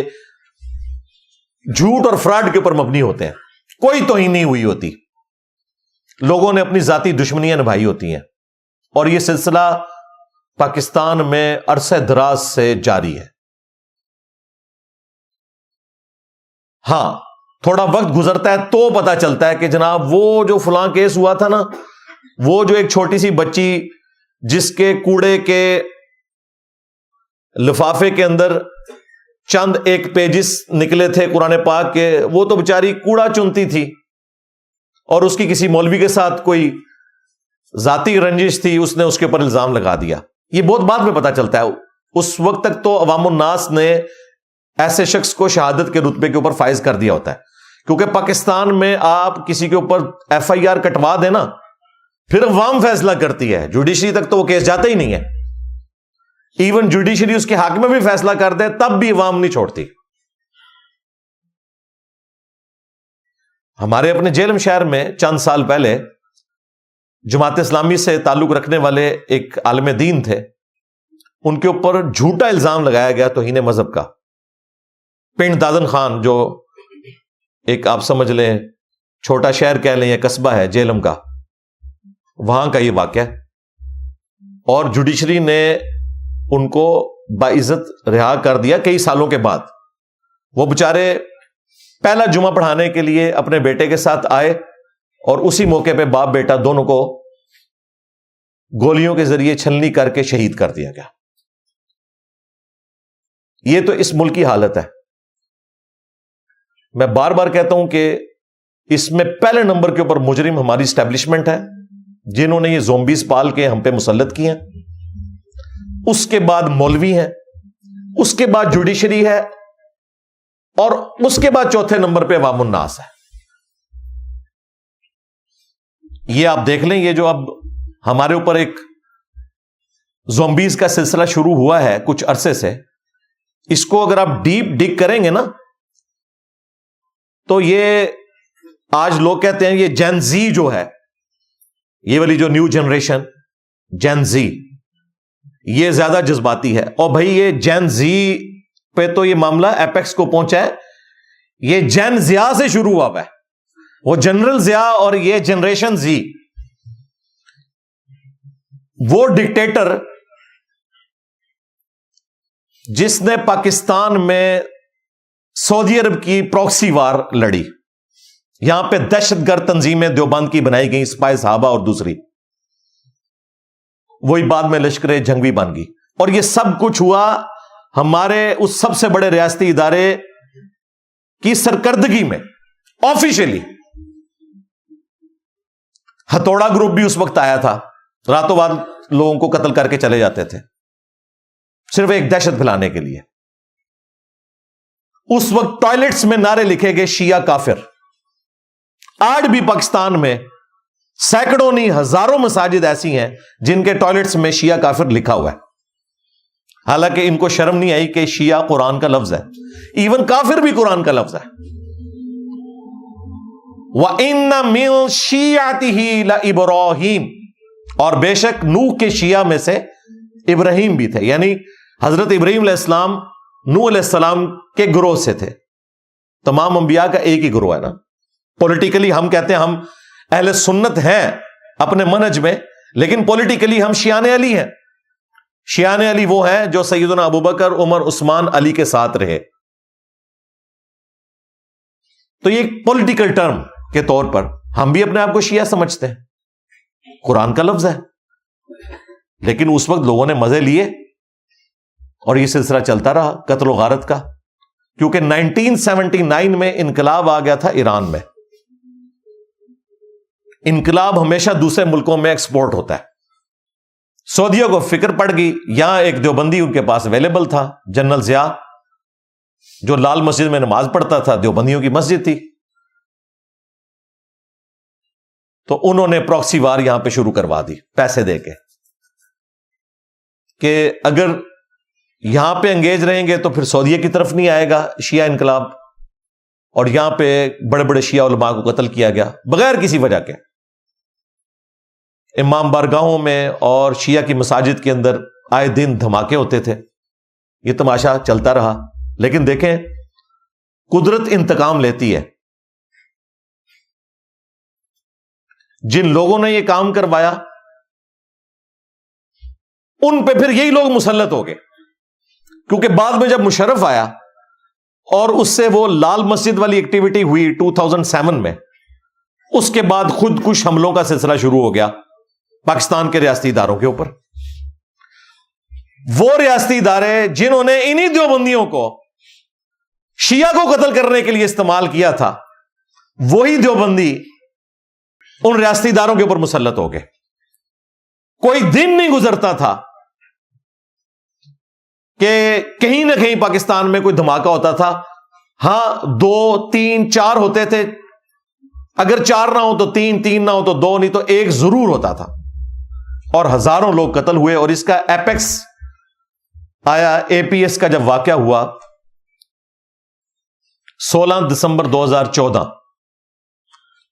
B: جھوٹ اور فراڈ کے اوپر مبنی ہوتے ہیں. کوئی توہین نہیں ہوئی ہوتی, لوگوں نے اپنی ذاتی دشمنیاں نبھائی ہوتی ہیں, اور یہ سلسلہ پاکستان میں عرصہ دراز سے جاری ہے. ہاں, تھوڑا وقت گزرتا ہے تو پتا چلتا ہے کہ جناب وہ جو فلاں کیس ہوا تھا نا, وہ جو ایک چھوٹی سی بچی جس کے کوڑے کے لفافے کے اندر چند ایک پیجز نکلے تھے قرآن پاک کے, وہ تو بیچاری کوڑا چنتی تھی اور اس کی کسی مولوی کے ساتھ کوئی ذاتی رنجش تھی, اس نے اس کے اوپر الزام لگا دیا. یہ بہت بعد میں پتا چلتا ہے. اس وقت تک تو عوام الناس نے ایسے شخص کو شہادت کے رتبے کے اوپر فائز کر دیا ہوتا ہے, کیونکہ پاکستان میں آپ کسی کے اوپر FIR کٹوا دینا پھر عوام فیصلہ کرتی ہے. جوڈیشری تک تو وہ کیس جاتا ہی نہیں ہے. ایون جوڈیشری اس کے حق میں بھی فیصلہ کر دے تب بھی عوام نہیں چھوڑتی. ہمارے اپنے جیلم شہر میں چند سال پہلے جماعت اسلامی سے تعلق رکھنے والے ایک عالم دین تھے, ان کے اوپر جھوٹا الزام لگایا گیا توہین مذہب کا. پنڈ دادن خان, جو ایک آپ سمجھ لیں چھوٹا شہر کہہ لیں یا قصبہ ہے جیلم کا, وہاں کا یہ واقعہ. اور جوڈیشری نے ان کو باعزت رہا کر دیا کئی سالوں کے بعد. وہ بےچارے پہلا جمعہ پڑھانے کے لیے اپنے بیٹے کے ساتھ آئے اور اسی موقع پہ باپ بیٹا دونوں کو گولیوں کے ذریعے چھلنی کر کے شہید کر دیا گیا. یہ تو اس ملک کی حالت ہے. میں بار بار کہتا ہوں کہ اس میں پہلے نمبر کے اوپر مجرم ہماری اسٹیبلشمنٹ ہے جنہوں نے یہ زومبیز پال کے ہم پہ مسلط کیے ہیں، اس کے بعد مولوی ہیں، اس کے بعد جوڈیشری ہے، اور اس کے بعد چوتھے نمبر پہ عوام الناس ہے۔ یہ آپ دیکھ لیں، یہ جو اب ہمارے اوپر ایک زومبیز کا سلسلہ شروع ہوا ہے کچھ عرصے سے، اس کو اگر آپ ڈیپ ڈگ کریں گے نا تو یہ آج لوگ کہتے ہیں یہ جین زی جو ہے، یہ والی جو نیو جنریشن جین زی، یہ زیادہ جذباتی ہے۔ اور بھائی یہ جین زی پہ تو یہ معاملہ ایپیکس کو پہنچا ہے، یہ جین زیا سے شروع ہوا ہے، وہ جنرل زیا اور یہ جنریشن زی۔ وہ ڈکٹیٹر جس نے پاکستان میں سعودی عرب کی پروکسی وار لڑی، یہاں پہ دہشت گرد تنظیمیں دیوبند کی بنائی گئی، سپاہی صحابہ اور دوسری، وہی بعد میں لشکر جنگوی بن گئی، اور یہ سب کچھ ہوا ہمارے اس سب سے بڑے ریاستی ادارے کی سرکردگی میں آفیشلی۔ ہتھوڑا گروپ بھی اس وقت آیا تھا، راتوں رات لوگوں کو قتل کر کے چلے جاتے تھے صرف ایک دہشت پھیلانے کے لیے۔ اس وقت ٹوائلٹس میں نعرے لکھے گئے شیعہ کافر۔ آج بھی پاکستان میں سینکڑوں نہیں ہزاروں مساجد ایسی ہیں جن کے ٹوائلٹس میں شیعہ کافر لکھا ہوا ہے، حالانکہ ان کو شرم نہیں آئی کہ شیعہ قرآن کا لفظ ہے، ایون کافر بھی قرآن کا لفظ ہے۔ وَإِنَّ مِن شِيعَتِهِ لَإِبْرَاهِيمَ، اور بے شک نوح کے شیعہ میں سے ابراہیم بھی تھے، یعنی حضرت ابراہیم علیہ السلام نوح علیہ السلام کے گروہ سے تھے۔ تمام انبیاء کا ایک ہی گروہ ہے نا۔ پولیٹیکلی ہم کہتے ہیں ہم اہل سنت ہیں اپنے منہج میں، لیکن پولیٹیکلی ہم شیعان علی ہیں۔ شیعان علی وہ ہیں جو سیدنا ابوبکر، عمر، عثمان، علی کے ساتھ رہے۔ تو یہ ایک پولیٹیکل ٹرم کے طور پر ہم بھی اپنے آپ کو شیعہ سمجھتے ہیں، قرآن کا لفظ ہے، لیکن اس وقت لوگوں نے مزے لیے اور یہ سلسلہ چلتا رہا قتل و غارت کا، کیونکہ 1979 میں انقلاب آ گیا تھا ایران میں۔ انقلاب ہمیشہ دوسرے ملکوں میں ایکسپورٹ ہوتا ہے۔ سعودیہ کو فکر پڑ گئی، یہاں ایک دیوبندی ان کے پاس اویلیبل تھا، جنرل ضیاء، جو لال مسجد میں نماز پڑھتا تھا، دیوبندیوں کی مسجد تھی، تو انہوں نے پراکسی وار یہاں پہ شروع کروا دی پیسے دے کے کہ اگر یہاں پہ انگیج رہیں گے تو پھر سعودیہ کی طرف نہیں آئے گا شیعہ انقلاب، اور یہاں پہ بڑے بڑے شیعہ علماء کو قتل کیا گیا بغیر کسی وجہ کے۔ امام بارگاہوں میں اور شیعہ کی مساجد کے اندر آئے دن دھماکے ہوتے تھے، یہ تماشا چلتا رہا۔ لیکن دیکھیں قدرت انتقام لیتی ہے، جن لوگوں نے یہ کام کروایا ان پہ پھر یہی لوگ مسلط ہو گئے، کیونکہ بعد میں جب مشرف آیا اور اس سے وہ لال مسجد والی ایکٹیویٹی ہوئی 2007 میں، اس کے بعد خود کش حملوں کا سلسلہ شروع ہو گیا پاکستان کے ریاستی اداروں کے اوپر۔ وہ ریاستی ادارے جنہوں نے انہی دیوبندیوں کو شیعہ کو قتل کرنے کے لیے استعمال کیا تھا، وہی دیوبندی ان ریاستی اداروں کے اوپر مسلط ہو گئے۔ کوئی دن نہیں گزرتا تھا کہ کہیں نہ کہیں پاکستان میں کوئی دھماکہ ہوتا تھا۔ ہاں 2 3 4 ہوتے تھے، اگر 4 نہ ہو تو 3 3 نہ ہو تو 2، نہیں تو 1 ضرور ہوتا تھا، اور ہزاروں لوگ قتل ہوئے۔ اور اس کا ایپیکس آیا اے پی ایس کا جب واقعہ ہوا 16 دسمبر 2014،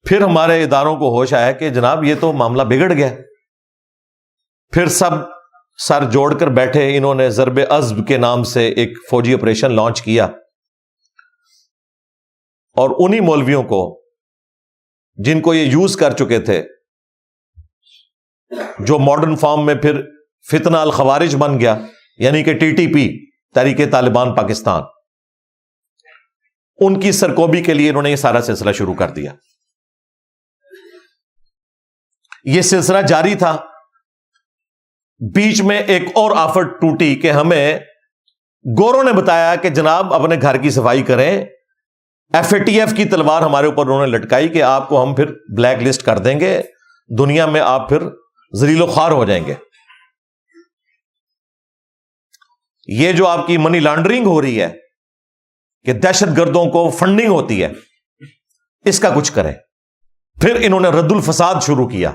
B: پھر ہمارے اداروں کو ہوش آیا کہ جناب یہ تو معاملہ بگڑ گیا۔ پھر سب سر جوڑ کر بیٹھے، انہوں نے ضرب عزب کے نام سے ایک فوجی آپریشن لانچ کیا، اور انہی مولویوں کو جن کو یہ یوز کر چکے تھے، جو ماڈرن فارم میں پھر فتنہ الخوارج بن گیا، یعنی کہ ٹی ٹی پی، تحریک طالبان پاکستان، ان کی سرکوبی کے لیے انہوں نے یہ سارا سلسلہ شروع کر دیا۔ یہ سلسلہ جاری تھا، بیچ میں ایک اور آفت ٹوٹی کہ ہمیں گوروں نے بتایا کہ جناب اپنے گھر کی صفائی کریں، FATF کی تلوار ہمارے اوپر انہوں نے لٹکائی کہ آپ کو ہم پھر بلیک لسٹ کر دیں گے, دنیا میں آپ پھر ذلیل و خوار ہو جائیں گے. یہ جو آپ کی منی لانڈرنگ ہو رہی ہے کہ دہشت گردوں کو فنڈنگ ہوتی ہے, اس کا کچھ کریں. پھر انہوں نے رد الفساد شروع کیا.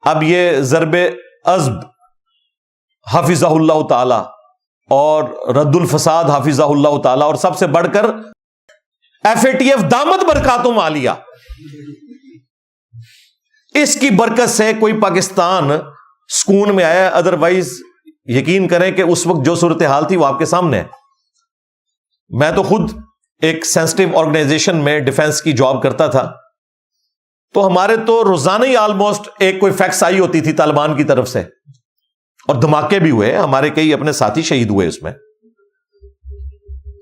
B: اب یہ ضرب عزب حافظہ اللہ تعالی اور رد الفساد حافظہ اللہ تعالی, اور سب سے بڑھ کر FATF دامت برکاتہم عالیہ, اس کی برکت سے کوئی پاکستان سکون میں آیا. ادروائز یقین کریں کہ اس وقت جو صورتحال تھی وہ آپ کے سامنے ہے. میں تو خود ایک سینسٹیو آرگنائزیشن میں ڈیفنس کی جاب کرتا تھا, تو ہمارے تو روزانہ ہی آلموسٹ ایک کوئی فیکس آئی ہوتی تھی طالبان کی طرف سے, اور دھماکے بھی ہوئے, ہمارے کئی اپنے ساتھی شہید ہوئے اس میں.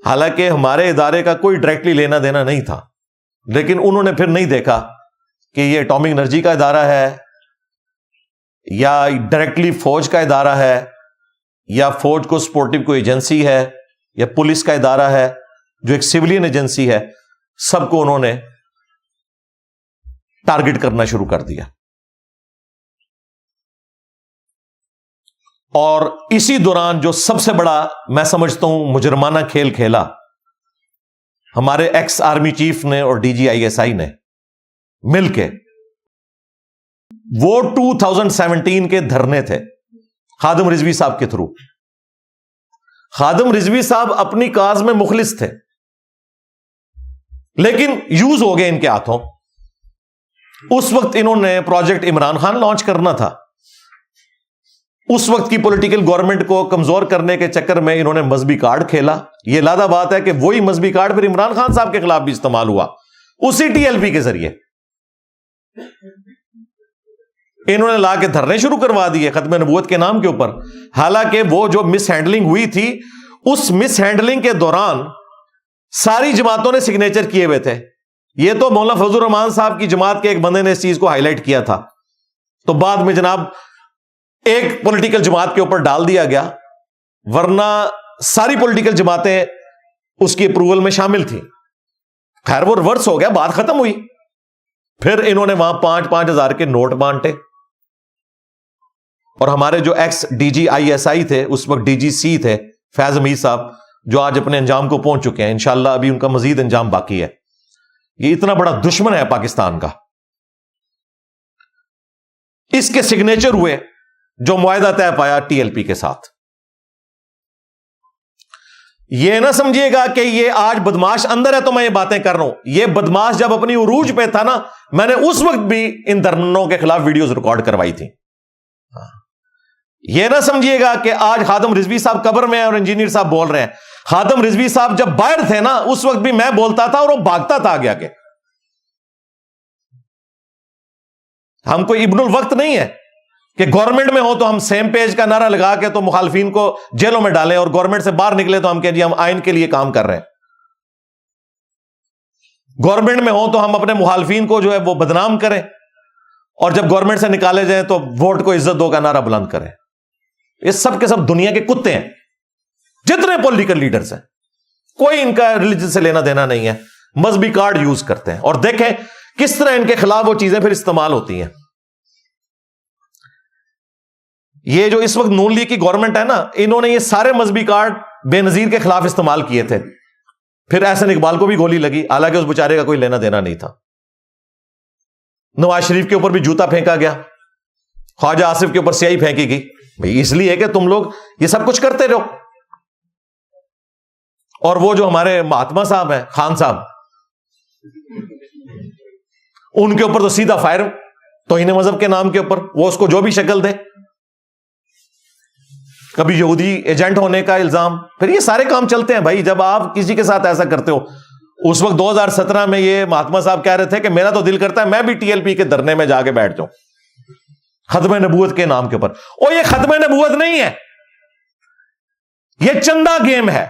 B: حالانکہ ہمارے ادارے کا کوئی ڈائریکٹلی لینا دینا نہیں تھا, لیکن انہوں نے پھر نہیں دیکھا کہ یہ اٹامک انرجی کا ادارہ ہے یا ڈائریکٹلی فوج کا ادارہ ہے یا فوج کو سپورٹو کوئی ایجنسی ہے یا پولیس کا ادارہ ہے جو ایک سیولین ایجنسی ہے. سب کو انہوں نے ٹارگٹ کرنا شروع کر دیا. اور اسی دوران جو سب سے بڑا میں سمجھتا ہوں مجرمانہ کھیل کھیلا ہمارے ایکس آرمی چیف نے اور DGISI نے مل کے, وہ 2017 کے دھرنے تھے خادم رضوی صاحب کے تھرو. خادم رضوی صاحب اپنی کاز میں مخلص تھے, لیکن یوز ہو گئے ان کے ہاتھوں. اس وقت انہوں نے پروجیکٹ عمران خان لانچ کرنا تھا. اس وقت کی پولیٹیکل گورنمنٹ کو کمزور کرنے کے چکر میں انہوں نے مذہبی کارڈ کھیلا. یہ لادہ بات ہے کہ وہی مذہبی کارڈ پھر عمران خان صاحب کے خلاف بھی استعمال ہوا, اسی TLP کے ذریعے. انہوں نے لا کے دھرنے شروع کروا دیے ختم نبوت کے نام کے اوپر. حالانکہ وہ جو مس ہینڈلنگ ہوئی تھی, اس مس ہینڈلنگ کے دوران ساری جماعتوں نے سگنیچر کیے ہوئے تھے. یہ تو مولانا فضل الرحمان صاحب کی جماعت کے ایک بندے نے اس چیز کو ہائی لائٹ کیا تھا, تو بعد میں جناب ایک پولیٹیکل جماعت کے اوپر ڈال دیا گیا, ورنہ ساری پولیٹیکل جماعتیں اس کی اپروول میں شامل تھیں. خیر وہ ریورس ہو گیا, بات ختم ہوئی. پھر انہوں نے وہاں 5-5 ہزار کے نوٹ بانٹے, اور ہمارے جو ایکس DGISI تھے, اس وقت DGC تھے فیض امیر صاحب, جو آج اپنے انجام کو پہنچ چکے ہیں. انشاءاللہ ابھی ان کا مزید انجام باقی ہے. یہ اتنا بڑا دشمن ہے پاکستان کا. اس کے سگنیچر ہوئے جو معاہدہ طے پایا TLP کے ساتھ. یہ نہ سمجھیے گا کہ یہ آج بدماش اندر ہے تو میں یہ باتیں کر رہا ہوں. یہ بدماش جب اپنی عروج پہ تھا نا, میں نے اس وقت بھی ان دھرنوں کے خلاف ویڈیوز ریکارڈ کروائی تھی. یہ نہ سمجھیے گا کہ آج خادم رضوی صاحب قبر میں ہیں اور انجینئر صاحب بول رہے ہیں. خادم رضوی صاحب جب باہر تھے نا, اس وقت بھی میں بولتا تھا اور وہ بھاگتا تھا آگے آگے. ہم کوئی ابن الوقت نہیں ہے کہ گورنمنٹ میں ہو تو ہم سیم پیج کا نعرہ لگا کے تو مخالفین کو جیلوں میں ڈالیں, اور گورنمنٹ سے باہر نکلے تو ہم کہیں جی ہم آئین کے لیے کام کر رہے ہیں. گورنمنٹ میں ہو تو ہم اپنے مخالفین کو جو ہے وہ بدنام کریں, اور جب گورنمنٹ سے نکالے جائیں تو ووٹ کو عزت دو کا نعرہ بلند کریں. یہ سب کے سب دنیا کے کتے ہیں, جتنے پولیٹیکل لیڈرز ہیں. کوئی ان کا ریلیجن سے لینا دینا نہیں ہے, مذہبی کارڈ یوز کرتے ہیں. اور دیکھیں کس طرح ان کے خلاف وہ چیزیں پھر استعمال ہوتی ہیں. یہ جو اس وقت نون لیگ کی گورنمنٹ ہے نا, انہوں نے یہ سارے مذہبی کارڈ بے نظیر کے خلاف استعمال کیے تھے. پھر احسن اقبال کو بھی گولی لگی, حالانکہ اس بیچارے کا کوئی لینا دینا نہیں تھا. نواز شریف کے اوپر بھی جوتا پھینکا گیا, خواجہ آصف کے اوپر سیاہی پھینکی گئی. بھائی اس لیے کہ تم لوگ یہ سب کچھ کرتے رہو. اور وہ جو ہمارے مہاتما صاحب ہیں, خان صاحب, ان کے اوپر تو سیدھا فائر توہین مذہب کے نام کے اوپر, وہ اس کو جو بھی شکل دے, کبھی یہودی ایجنٹ ہونے کا الزام. پھر یہ سارے کام چلتے ہیں بھائی جب آپ کسی کے ساتھ ایسا کرتے ہو. اس وقت 2017 میں یہ مہاتما صاحب کہہ رہے تھے کہ میرا تو دل کرتا ہے میں بھی TLP کے دھرنے میں جا کے بیٹھ جاؤں ختم نبوت کے نام کے اوپر. اور یہ ختم نبوت نہیں ہے, یہ چندہ گیم ہے,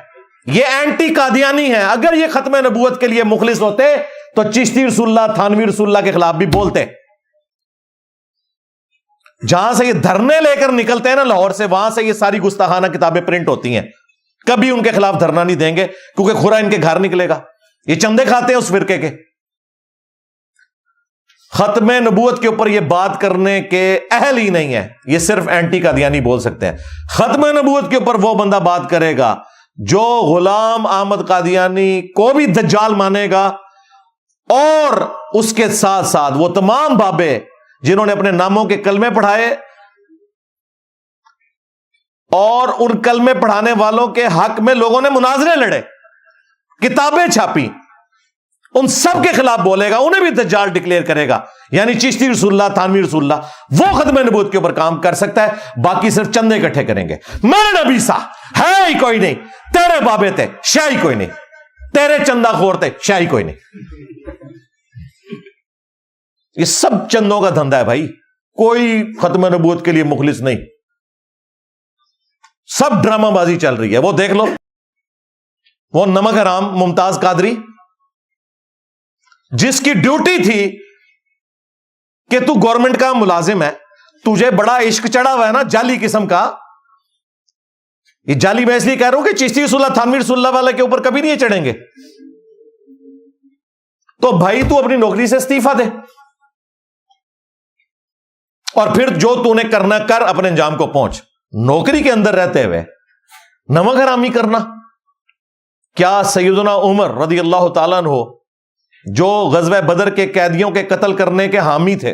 B: یہ اینٹی قادیانی ہے. اگر یہ ختم نبوت کے لیے مخلص ہوتے تو چشتی رسول اللہ, تھانوی رسول اللہ کے خلاف بھی بولتے. جہاں سے یہ دھرنے لے کر نکلتے ہیں نا لاہور سے, وہاں سے یہ ساری گستاخانہ کتابیں پرنٹ ہوتی ہیں. کبھی ان کے خلاف دھرنا نہیں دیں گے کیونکہ کھرا ان کے گھر نکلے گا. یہ چندے کھاتے ہیں اس فرقے کے. ختم نبوت کے اوپر یہ بات کرنے کے اہل ہی نہیں ہے. یہ صرف اینٹی قادیانی بول سکتے ہیں. ختم نبوت کے اوپر وہ بندہ بات کرے گا جو غلام احمد قادیانی کو بھی دجال مانے گا اور اس کے ساتھ ساتھ وہ تمام بابے جنہوں نے اپنے ناموں کے کلمے پڑھائے اور ان کلمے پڑھانے والوں کے حق میں لوگوں نے مناظرے لڑے, کتابیں چھاپی, ان سب کے خلاف بولے گا, انہیں بھی دجال ڈکلیئر کرے گا. یعنی چشتی رسول اللہ, تھانوی رسول اللہ, وہ ختم نبوت کے اوپر کام کر سکتا ہے, باقی صرف چندے اکٹھے کریں گے. میرے نبی سا ہے ہی کوئی نہیں, تیرے بابے تھے شاہی کوئی نہیں, تیرے چندہ خور تھے شاہی کوئی نہیں. یہ سب چندوں کا دھندا ہے بھائی, کوئی ختم نبوت کے لیے مخلص نہیں, سب ڈرامہ بازی چل رہی ہے. وہ دیکھ لو, وہ نمک حرام ممتاز قادری جس کی ڈیوٹی تھی کہ تو گورنمنٹ کا ملازم ہے, تجھے بڑا عشق چڑھا ہوا ہے نا جعلی قسم کا. یہ جعلی میں اس لیے کہہ رہا ہوں کہ چشتی رسول اللہ, تھانوی رسول اللہ والے کے اوپر کبھی نہیں چڑھیں گے. تو بھائی تو اپنی نوکری سے استعفیٰ دے اور پھر جو تو نے کرنا کر, اپنے انجام کو پہنچ. نوکری کے اندر رہتے ہوئے نمک حرامی کرنا. کیا سیدنا عمر رضی اللہ تعالیٰ عنہ جو غزوہ بدر کے قیدیوں کے قتل کرنے کے حامی تھے,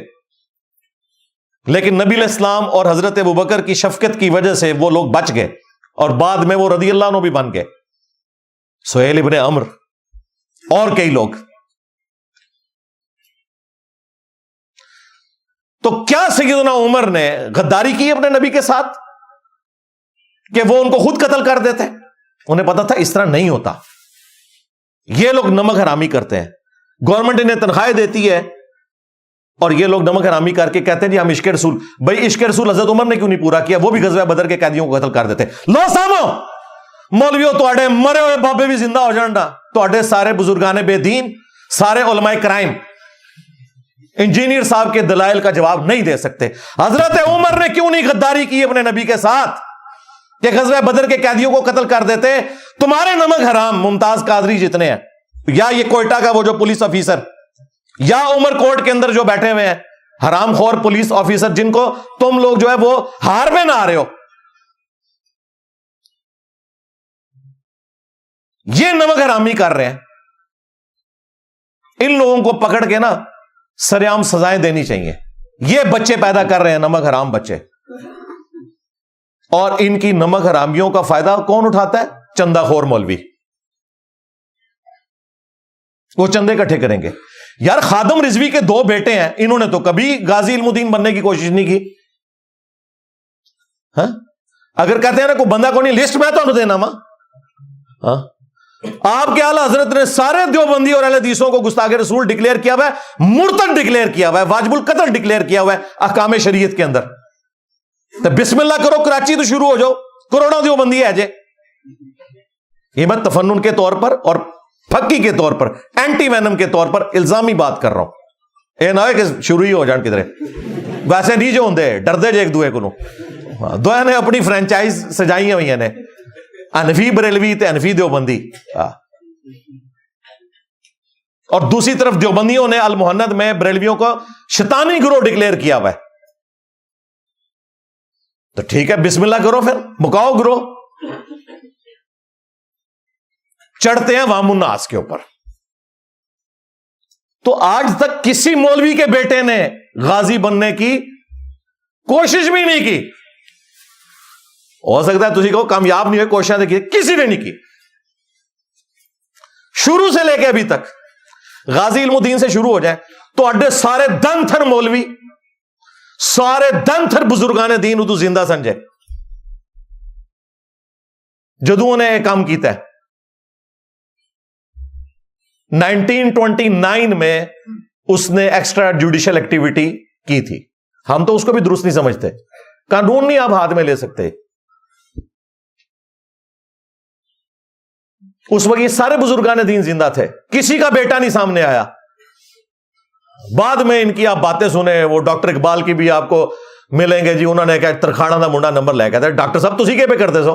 B: لیکن نبی علیہ السلام اور حضرت ابوبکر کی شفقت کی وجہ سے وہ لوگ بچ گئے اور بعد میں وہ رضی اللہ عنہ بھی بن گئے, سہیل ابن عمرو اور کئی لوگ. تو کیا سیدنا عمر نے غداری کی اپنے نبی کے ساتھ کہ وہ ان کو خود قتل کر دیتے؟ انہیں پتا تھا اس طرح نہیں ہوتا. یہ لوگ نمک حرامی کرتے ہیں, گورنمنٹ انہیں تنخواہیں دیتی ہے اور یہ لوگ نمک حرامی کر کے کہتے ہیں جی ہم عشق رسول. بھائی عشق رسول حضرت عمر نے کیوں نہیں پورا کیا؟ وہ بھی غزوہ بدر کے قیدیوں کو قتل کر دیتے. لو سامو مولویو تواڈے مرے ہوئے بابے بھی زندہ ہو جان دا, تواڈے سارے بزرگان بے دین, سارے علماء کرائم انجینئر صاحب کے دلائل کا جواب نہیں دے سکتے. حضرت عمر نے کیوں نہیں غداری کی اپنے نبی کے ساتھ کہ غزوہ بدر کے قیدیوں کو قتل کر دیتے؟ تمہارے نمک حرام ممتاز قادری جتنے ہیں, یا یہ کوئٹہ کا وہ جو پولیس آفیسر, یا عمر کوٹ کے اندر جو بیٹھے ہوئے ہیں حرام خور پولیس آفیسر, جن کو تم لوگ جو ہے وہ ہار میں نہ آ رہے ہو, یہ نمک حرامی کر رہے ہیں. ان لوگوں کو پکڑ کے نا سریعام سزائیں دینی چاہیے. یہ بچے پیدا کر رہے ہیں نمک حرام بچے, اور ان کی نمک حرامیوں کا فائدہ کون اٹھاتا ہے؟ چندہ خور مولوی. وہ چندے اکٹھے کریں گے. یار خادم رضوی کے 2 بیٹے ہیں, انہوں نے تو کبھی غازی علم الدین بننے کی کوشش نہیں کی. ہاں اگر کہتے ہیں نا کوئی بندہ کو نہیں, لسٹ میں تو دینا ماں. ہاں آپ کے اعلی حضرت نے سارے دیوبندی اور اہل حدیثوں کو گستاخ رسول ڈکلیئر کیا ہوا ہے, مرتد ڈکلیئر کیا ہوا ہے, واجب القتل ڈکلیئر کیا ہوا ہے احکام شریعت کے اندر. تو بسم اللہ کرو, کراچی تو شروع ہو جاؤ, کروڑوں دیوبندی ہے جے. یہ میں تفنن کے طور پر اور پھکی کے طور پر, اینٹی وینم کے طور پر الزامی بات کر رہا ہوں. اے نہ کہ شروع ہی ہو جان کدھر, ویسے نہیں جو ہوں ڈردے جے ایک دوے کو. دوے نے اپنی فرینچائز سجائی ہوئی ہیں, انفی بریلوی تے انفی دیوبندی, اور دوسری طرف دیوبندیوں نے المحند میں بریلویوں کو شیطانی گروہ ڈکلیئر کیا ہوا ہے. تو ٹھیک ہے بسم اللہ کرو, پھر مکاؤ گروہ. چڑھتے ہیں وام الناس کے اوپر. تو آج تک کسی مولوی کے بیٹے نے غازی بننے کی کوشش بھی نہیں کی. ہو سکتا ہے تجھے کو کامیاب نہیں ہوئے, کوششیں دیکھیے کسی نے نہیں کی. شروع سے لے کے ابھی تک غازی علم الدین سے شروع ہو جائے تو اڈے سارے دن تھر مولوی, سارے دن تھر بزرگان دین ادو زندہ سمجھے جدو نے یہ کام کیتا ہے. 1929 میں اس نے ایکسٹرا جوڈیشل ایکٹیویٹی کی تھی. ہم تو اس کو بھی درست نہیں سمجھتے. قانون نہیں آپ ہاتھ میں لے سکتے. اس وقت یہ سارے بزرگان دین زندہ تھے, کسی کا بیٹا نہیں سامنے آیا. بعد میں ان کی آپ باتیں سنیں, وہ ڈاکٹر اقبال کی بھی آپ کو ملیں گے جی, انہوں نے کہا ترکھاڑا دا منڈا نمبر لے کے ڈاکٹر صاحب تسی کے پہ کرتے سو.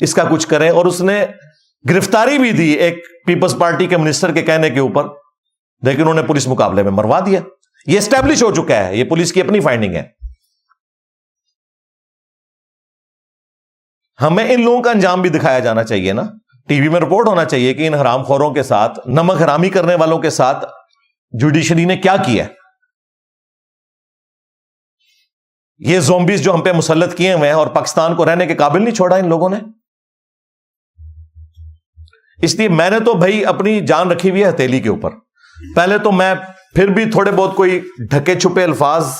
B: اس کا کچھ کریں. اور اس نے گرفتاری بھی دی ایک پیپلز پارٹی کے منسٹر کے کہنے کے اوپر, لیکن انہوں نے پولیس مقابلے میں مروا دیا. یہ اسٹیبلش ہو چکا ہے, یہ پولیس کی اپنی فائنڈنگ ہے. ہمیں ان لوگوں کا انجام بھی دکھایا جانا چاہیے نا, ٹی وی میں رپورٹ ہونا چاہیے کہ ان حرام خوروں کے ساتھ, نمک حرامی کرنے والوں کے ساتھ جوڈیشری نے کیا کیا. یہ زومبیز جو ہم پہ مسلط کیے ہوئے ہیں اور پاکستان کو رہنے کے قابل نہیں چھوڑا ان لوگوں نے. اس لیے میں نے تو بھائی اپنی جان رکھی ہوئی ہے ہتھیلی کے اوپر. پہلے تو میں پھر بھی تھوڑے بہت کوئی ڈھکے چھپے الفاظ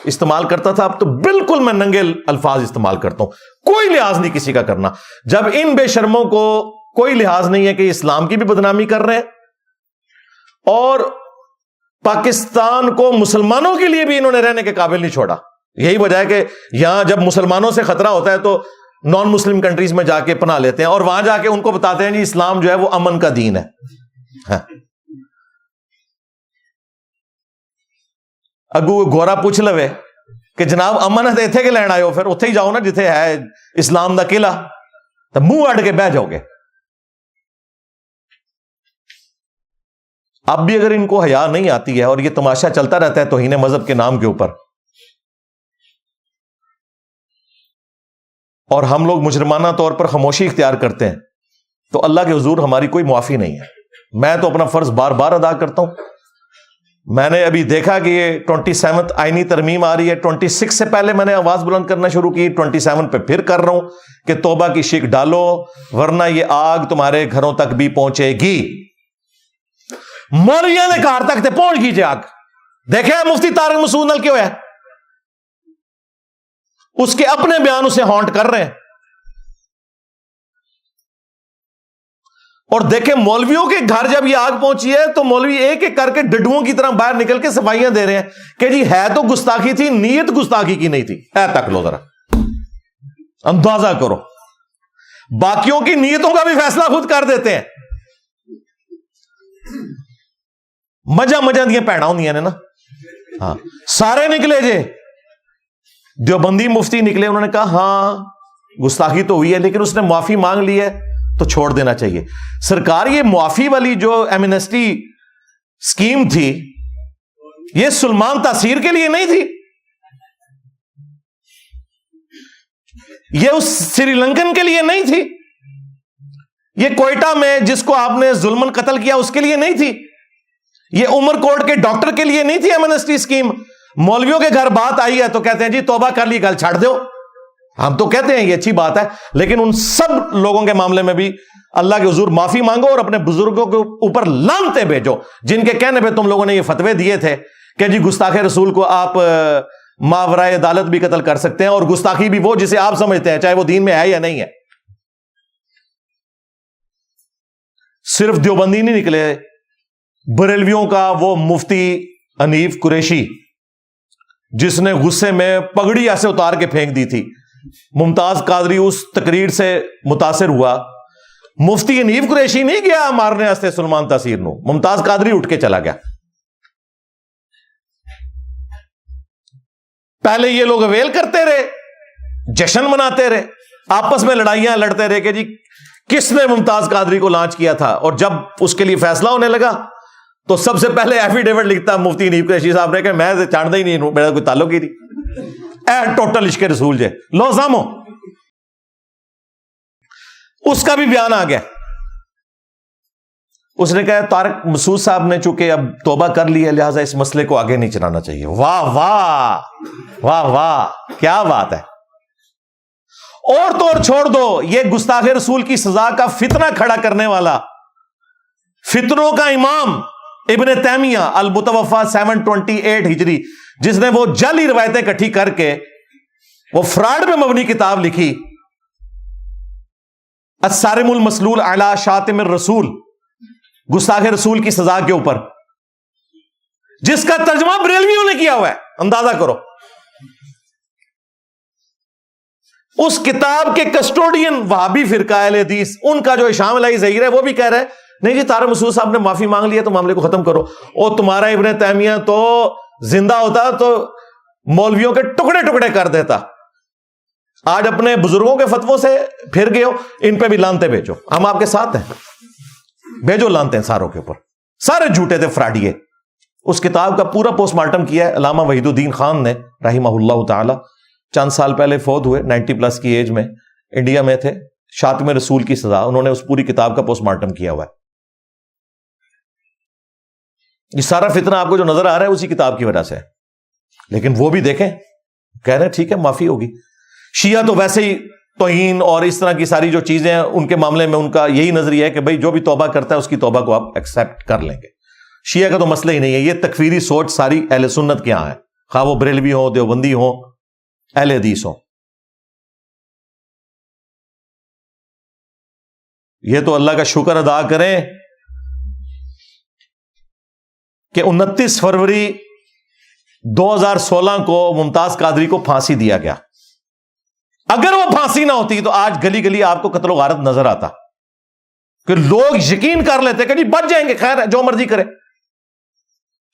B: استعمال کرتا تھا, اب تو بالکل میں ننگے الفاظ استعمال کرتا ہوں, کوئی لحاظ نہیں کسی کا کرنا. جب ان بے شرموں کو کوئی لحاظ نہیں ہے کہ اسلام کی بھی بدنامی کر رہے ہیں اور پاکستان کو مسلمانوں کے لیے بھی انہوں نے رہنے کے قابل نہیں چھوڑا. یہی وجہ ہے کہ یہاں جب مسلمانوں سے خطرہ ہوتا ہے تو نان مسلم کنٹریز میں جا کے پناہ لیتے ہیں اور وہاں جا کے ان کو بتاتے ہیں جی اسلام جو ہے وہ امن کا دین ہے. اگو گورا پوچھ لوے کہ جناب امن ہے اتنے کے لین آئے ہو, پھر اتنے ہی جاؤ نا جتھے ہے اسلام دا قلعہ, تو منہ اڑ کے بہ جاؤ گے. اب بھی اگر ان کو حیا نہیں آتی ہے اور یہ تماشا چلتا رہتا ہے توہین مذہب کے نام کے اوپر, اور ہم لوگ مجرمانہ طور پر خاموشی اختیار کرتے ہیں, تو اللہ کے حضور ہماری کوئی معافی نہیں ہے. میں تو اپنا فرض بار بار ادا کرتا ہوں. میں نے ابھی دیکھا کہ یہ 27 آئینی ترمیم آ رہی ہے, 26 سے پہلے میں نے آواز بلند کرنا شروع کی, 27 پہ پھر کر رہا ہوں کہ توبہ کی شک ڈالو ورنہ یہ آگ تمہارے گھروں تک بھی پہنچے گی. مولویوں نے کہاں تک تے پہنچ گئی جی آگ. دیکھیں مفتی طارق مسعود نال کیوں ہے, اس کے اپنے بیان اسے ہانٹ کر رہے ہیں. اور دیکھیں مولویوں کے گھر جب یہ آگ پہنچی ہے تو مولوی ایک ایک کر کے ڈڈوؤں کی طرح باہر نکل کے صفائیاں دے رہے ہیں کہ جی ہے تو گستاخی تھی, نیت گستاخی کی نہیں تھی. اے تک لو ذرا اندازہ کرو, باقیوں کی نیتوں کا بھی فیصلہ خود کر دیتے ہیں. مجا دیا پیڑا ہوں نے نا. ہاں سارے نکلے جے, دیوبندی مفتی نکلے, انہوں نے کہا ہاں گستاخی تو ہوئی ہے لیکن اس نے معافی مانگ لی ہے تو چھوڑ دینا چاہیے. سرکار یہ معافی والی جو ایمنسٹی سکیم تھی یہ سلمان تاثیر کے لیے نہیں تھی, یہ اس سری لنکن کے لیے نہیں تھی, یہ کوئٹہ میں جس کو آپ نے ظلمن قتل کیا اس کے لیے نہیں تھی, یہ عمر کوٹ کے ڈاکٹر کے لیے نہیں تھی ایمنسٹی سکیم. مولویوں کے گھر بات آئی ہے تو کہتے ہیں جی توبہ کر لی, گل چھاڑ دو. ہم تو کہتے ہیں یہ اچھی بات ہے, لیکن ان سب لوگوں کے معاملے میں بھی اللہ کے حضور معافی مانگو اور اپنے بزرگوں کے اوپر لعنتیں بھیجو جن کے کہنے پہ تم لوگوں نے یہ فتوے دیے تھے کہ جی گستاخ رسول کو آپ ماورائے عدالت بھی قتل کر سکتے ہیں, اور گستاخی بھی وہ جسے آپ سمجھتے ہیں چاہے وہ دین میں ہے یا نہیں ہے. صرف دیوبندی نہیں نکلے, بریلویوں کا وہ مفتی حنیف قریشی جس نے غصے میں پگڑی ایسے اتار کے پھینک دی تھی, ممتاز قادری اس تقریر سے متاثر ہوا. مفتی حنیف قریشی نہیں گیا مارنے واسطے سلمان تاثیر نو, ممتاز قادری اٹھ کے چلا گیا. پہلے یہ لوگ اویل کرتے رہے, جشن مناتے رہے, آپس میں لڑائیاں لڑتے رہے کہ جی کس نے ممتاز قادری کو لانچ کیا تھا, اور جب اس کے لیے فیصلہ ہونے لگا تو سب سے پہلے ایفیڈیوٹ لکھتا مفتی حنیف قریشی صاحب نے کہ میں جانتا ہی نہیں, میرا کوئی تعلق ہی نہیں, اے ٹوٹل عشق رسول جے لو زامو. اس کا بھی بیان آ گیا, اس نے کہا طارق مسعود صاحب نے چونکہ اب توبہ کر لی ہے لہٰذا اس مسئلے کو آگے نہیں چلانا چاہیے. واہ واہ واہ واہ کیا بات ہے. اور تو اور چھوڑ دو, یہ گستاخ رسول کی سزا کا فتنہ کھڑا کرنے والا, فتنوں کا امام ابن تیمیہ المتوفا 728 ہجری, جس نے وہ جعلی روایتیں اکٹھی کر کے وہ فراڈ میں مبنی کتاب لکھی الصارم المسلول علی شاتم الرسول, گستاخ رسول کی سزا کے اوپر, جس کا ترجمہ بریلویوں نے کیا ہوا ہے. اندازہ کرو, اس کتاب کے کسٹوڈین وہابی فرقہ اہل حدیث, ان کا جو ہشام الہی ظہیر ہے وہ بھی کہہ رہے ہیں نہیں جی طارق مسعود صاحب نے معافی مانگ لی ہے تو معاملے کو ختم کرو. اور تمہارا ابن تیمیہ تو زندہ ہوتا تو مولویوں کے ٹکڑے ٹکڑے کر دیتا. آج اپنے بزرگوں کے فتووں سے پھر گئے ہو, ان پہ بھی لانتے بھیجو, ہم آپ کے ساتھ ہیں, بھیجو لانتے ہیں ساروں کے اوپر, سارے جھوٹے تھے فراڈیے. اس کتاب کا پورا پوسٹ مارٹم کیا ہے علامہ وحید الدین خان نے رحمہ اللہ تعالی, چند سال پہلے فوت ہوئے, 90+ کی ایج میں, انڈیا میں تھے, شاتم رسول کی سزا, انہوں نے اس پوری کتاب کا پوسٹ مارٹم کیا ہوا ہے. یہ سارا فتنہ آپ کو جو نظر آ رہا ہے اسی کتاب کی وجہ سے ہے. لیکن وہ بھی دیکھیں, کہہ رہے ہیں ٹھیک ہے معافی ہوگی. شیعہ تو ویسے ہی توہین اور اس طرح کی ساری جو چیزیں ہیں ان کے معاملے میں ان کا یہی نظریہ ہے کہ بھائی جو بھی توبہ کرتا ہے اس کی توبہ کو آپ ایکسپٹ کر لیں گے. شیعہ کا تو مسئلہ ہی نہیں ہے, یہ تکفیری سوچ ساری اہل سنت کے یہاں ہے, خواہ وہ بریلوی ہوں, دیوبندی ہوں, اہل حدیث ہوں. یہ تو اللہ کا شکر ادا کریں کہ 29 فروری 2016 کو ممتاز قادری کو پھانسی دیا گیا. اگر وہ پھانسی نہ ہوتی تو آج گلی گلی آپ کو قتل و غارت نظر آتا, کہ لوگ یقین کر لیتے کہ نہیں بچ جائیں گے, خیر ہے جو مرضی کرے.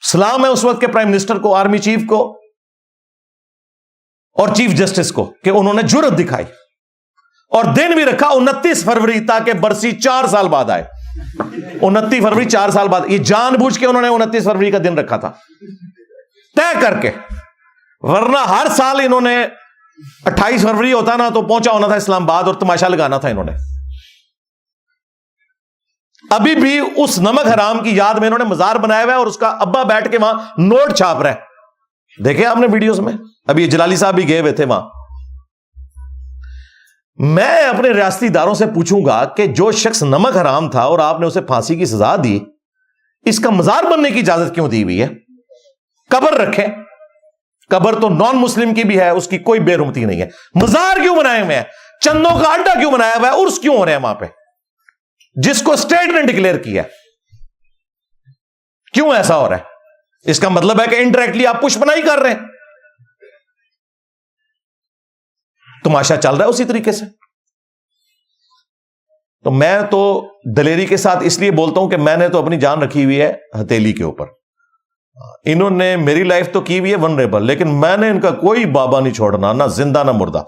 B: سلام ہے اس وقت کے پرائم منسٹر کو, آرمی چیف کو اور چیف جسٹس کو کہ انہوں نے جرأت دکھائی اور دن بھی رکھا 29 فروری تاکہ برسی 4 سال بعد آئے. 29 فروری 4 سال بعد, یہ جان بوجھ کے انہوں نے 29 فروری کا دن رکھا تھا طے کر کے, ورنہ ہر سال انہوں نے 28 فروری ہوتا نا تو پہنچا ہونا تھا اسلام آباد اور تماشا لگانا تھا. انہوں نے ابھی بھی اس نمک حرام کی یاد میں انہوں نے مزار بنایا ہوا ہے اور اس کا ابا بیٹھ کے وہاں نوٹ چھاپ رہا ہے, دیکھیں آپ نے ویڈیوز میں. ابھی یہ جلالی صاحب بھی گئے ہوئے تھے وہاں. میں اپنے ریاستی اداروں سے پوچھوں گا کہ جو شخص نمک حرام تھا اور آپ نے اسے پھانسی کی سزا دی, اس کا مزار بننے کی اجازت کیوں دی ہوئی ہے؟ قبر رکھیں, قبر تو نان مسلم کی بھی ہے, اس کی کوئی بے رحمتی نہیں ہے. مزار کیوں بنائے ہوئے ہیں؟ چندوں کا اڈا کیوں بنایا ہوا ہے؟ عرس کیوں ہو رہے ہیں وہاں پہ جس کو اسٹیٹ نے ڈکلیئر کیا؟ کیوں ایسا ہو رہا ہے؟ اس کا مطلب ہے کہ انڈائریکٹلی آپ پش بنائی کر رہے ہیں, تماشا چل رہا ہے اسی طریقے سے. تو میں تو دلیری کے ساتھ اس لیے بولتا ہوں کہ میں نے تو اپنی جان رکھی ہوئی ہے ہتھیلی کے اوپر. انہوں نے میری لائف تو کی ہوئی ہے ونریبل, لیکن میں نے ان کا کوئی بابا نہیں چھوڑنا, نہ زندہ نہ مردہ.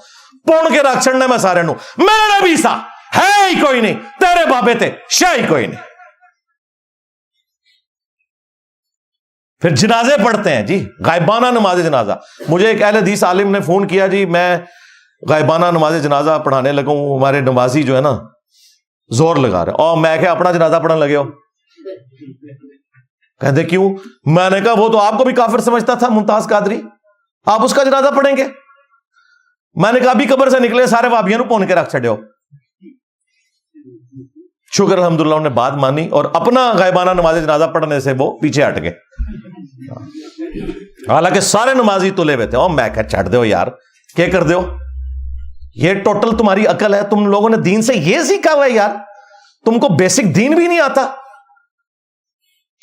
B: پون کے رکھ چڑھنا میں سارے نو, میرا بھی سا ہے ہی کوئی نہیں, تیرے بابے تھے شاہ ہی کوئی نہیں. پھر جنازے پڑھتے ہیں جی, غائبانہ نماز جنازہ. مجھے ایک اہل حدیث عالم نے فون کیا, جی میں غائبانہ نماز جنازہ پڑھانے لگا ہوں, ہمارے نمازی جو ہے نا زور لگا رہے, اور میں کہ اپنا جنازہ پڑھنے لگے ہو. کہتے کیوں؟ میں نے کہا وہ تو آپ کو بھی کافر سمجھتا تھا ممتاز قادری, آپ اس کا جنازہ پڑھیں گے؟ میں نے کہا ابھی قبر سے نکلے سارے وابیاں پون کے رکھ چھڑے ہو. شکر الحمدللہ انہوں نے بات مانی اور اپنا غائبانہ نماز جنازہ پڑھنے سے وہ پیچھے ہٹ گئے, حالانکہ سارے نمازی تلے ہوئے تھے. اور میں کہ چھڑ دو یار, کیا کر دو, یہ ٹوٹل تمہاری عقل ہے, تم لوگوں نے دین سے یہ سیکھا ہوا ہے یار, تم کو بیسک دین بھی نہیں آتا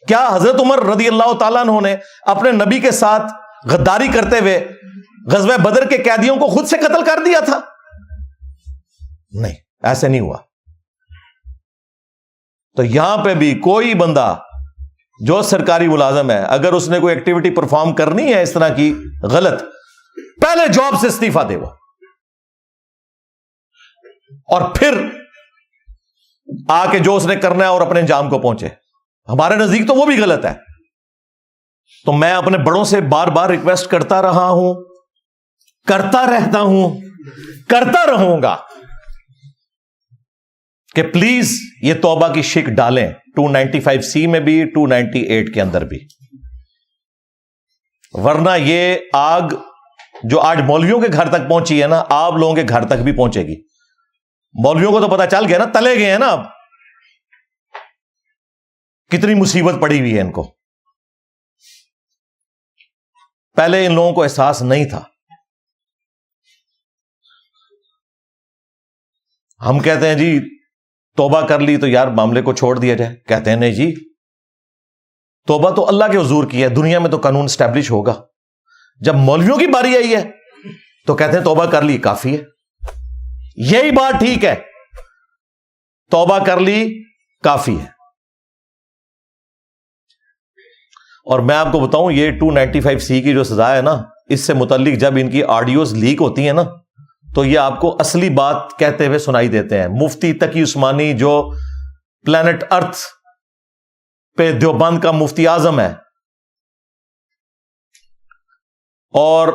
B: کیا؟ حضرت عمر رضی اللہ تعالیٰ عنہ نے اپنے نبی کے ساتھ غداری کرتے ہوئے غزوہ بدر کے قیدیوں کو خود سے قتل کر دیا تھا؟ نہیں, ایسے نہیں ہوا. تو یہاں پہ بھی کوئی بندہ جو سرکاری ملازم ہے, اگر اس نے کوئی ایکٹیویٹی پرفارم کرنی ہے اس طرح کی غلط, پہلے جاب سے استعفیٰ دے وہ, اور پھر آ کے جو اس نے کرنا ہے اور اپنے انجام کو پہنچے. ہمارے نزدیک تو وہ بھی غلط ہے. تو میں اپنے بڑوں سے بار بار ریکویسٹ کرتا رہا ہوں, کرتا رہتا ہوں, کرتا رہوں گا کہ پلیز یہ توبہ کی شک ڈالیں, 295C میں بھی 298 کے اندر بھی, ورنہ یہ آگ جو آج مولویوں کے گھر تک پہنچی ہے نا, آپ لوگوں کے گھر تک بھی پہنچے گی. مولویوں کو تو پتا چل گیا نا, تلے گئے ہیں نا, اب کتنی مصیبت پڑی ہوئی ہے ان کو. پہلے ان لوگوں کو احساس نہیں تھا. ہم کہتے ہیں جی توبہ کر لی تو یار معاملے کو چھوڑ دیا جائے, کہتے ہیں نہیں جی, توبہ تو اللہ کے حضور کی ہے, دنیا میں تو قانون اسٹیبلش ہوگا. جب مولویوں کی باری آئی ہے تو کہتے ہیں توبہ کر لی کافی ہے. یہی بات ٹھیک ہے, توبہ کر لی کافی ہے. اور میں آپ کو بتاؤں یہ 295C کی جو سزا ہے نا, اس سے متعلق جب ان کی آڈیوز لیک ہوتی ہیں نا تو یہ آپ کو اصلی بات کہتے ہوئے سنائی دیتے ہیں. مفتی تقی عثمانی جو پلانٹ ارتھ پہ دیوبند کا مفتی اعظم ہے اور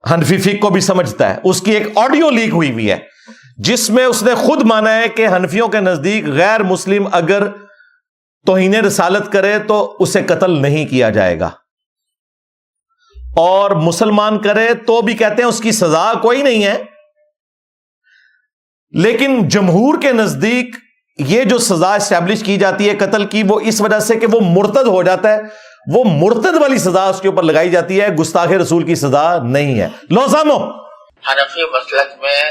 B: حنفی فقہ کو بھی سمجھتا ہے، اس کی ایک آڈیو لیک ہوئی ہے جس میں اس نے خود مانا ہے کہ حنفیوں کے نزدیک غیر مسلم اگر توہین رسالت کرے تو اسے قتل نہیں کیا جائے گا، اور مسلمان کرے تو بھی کہتے ہیں اس کی سزا کوئی نہیں ہے. لیکن جمہور کے نزدیک یہ جو سزا اسٹیبلش کی جاتی ہے قتل کی، وہ اس وجہ سے کہ وہ مرتد ہو جاتا ہے، وہ مرتد والی سزا اس کے اوپر لگائی جاتی ہے، گستاخ رسول کی سزا نہیں ہے. لو سامو،
C: حنفی مسلک میں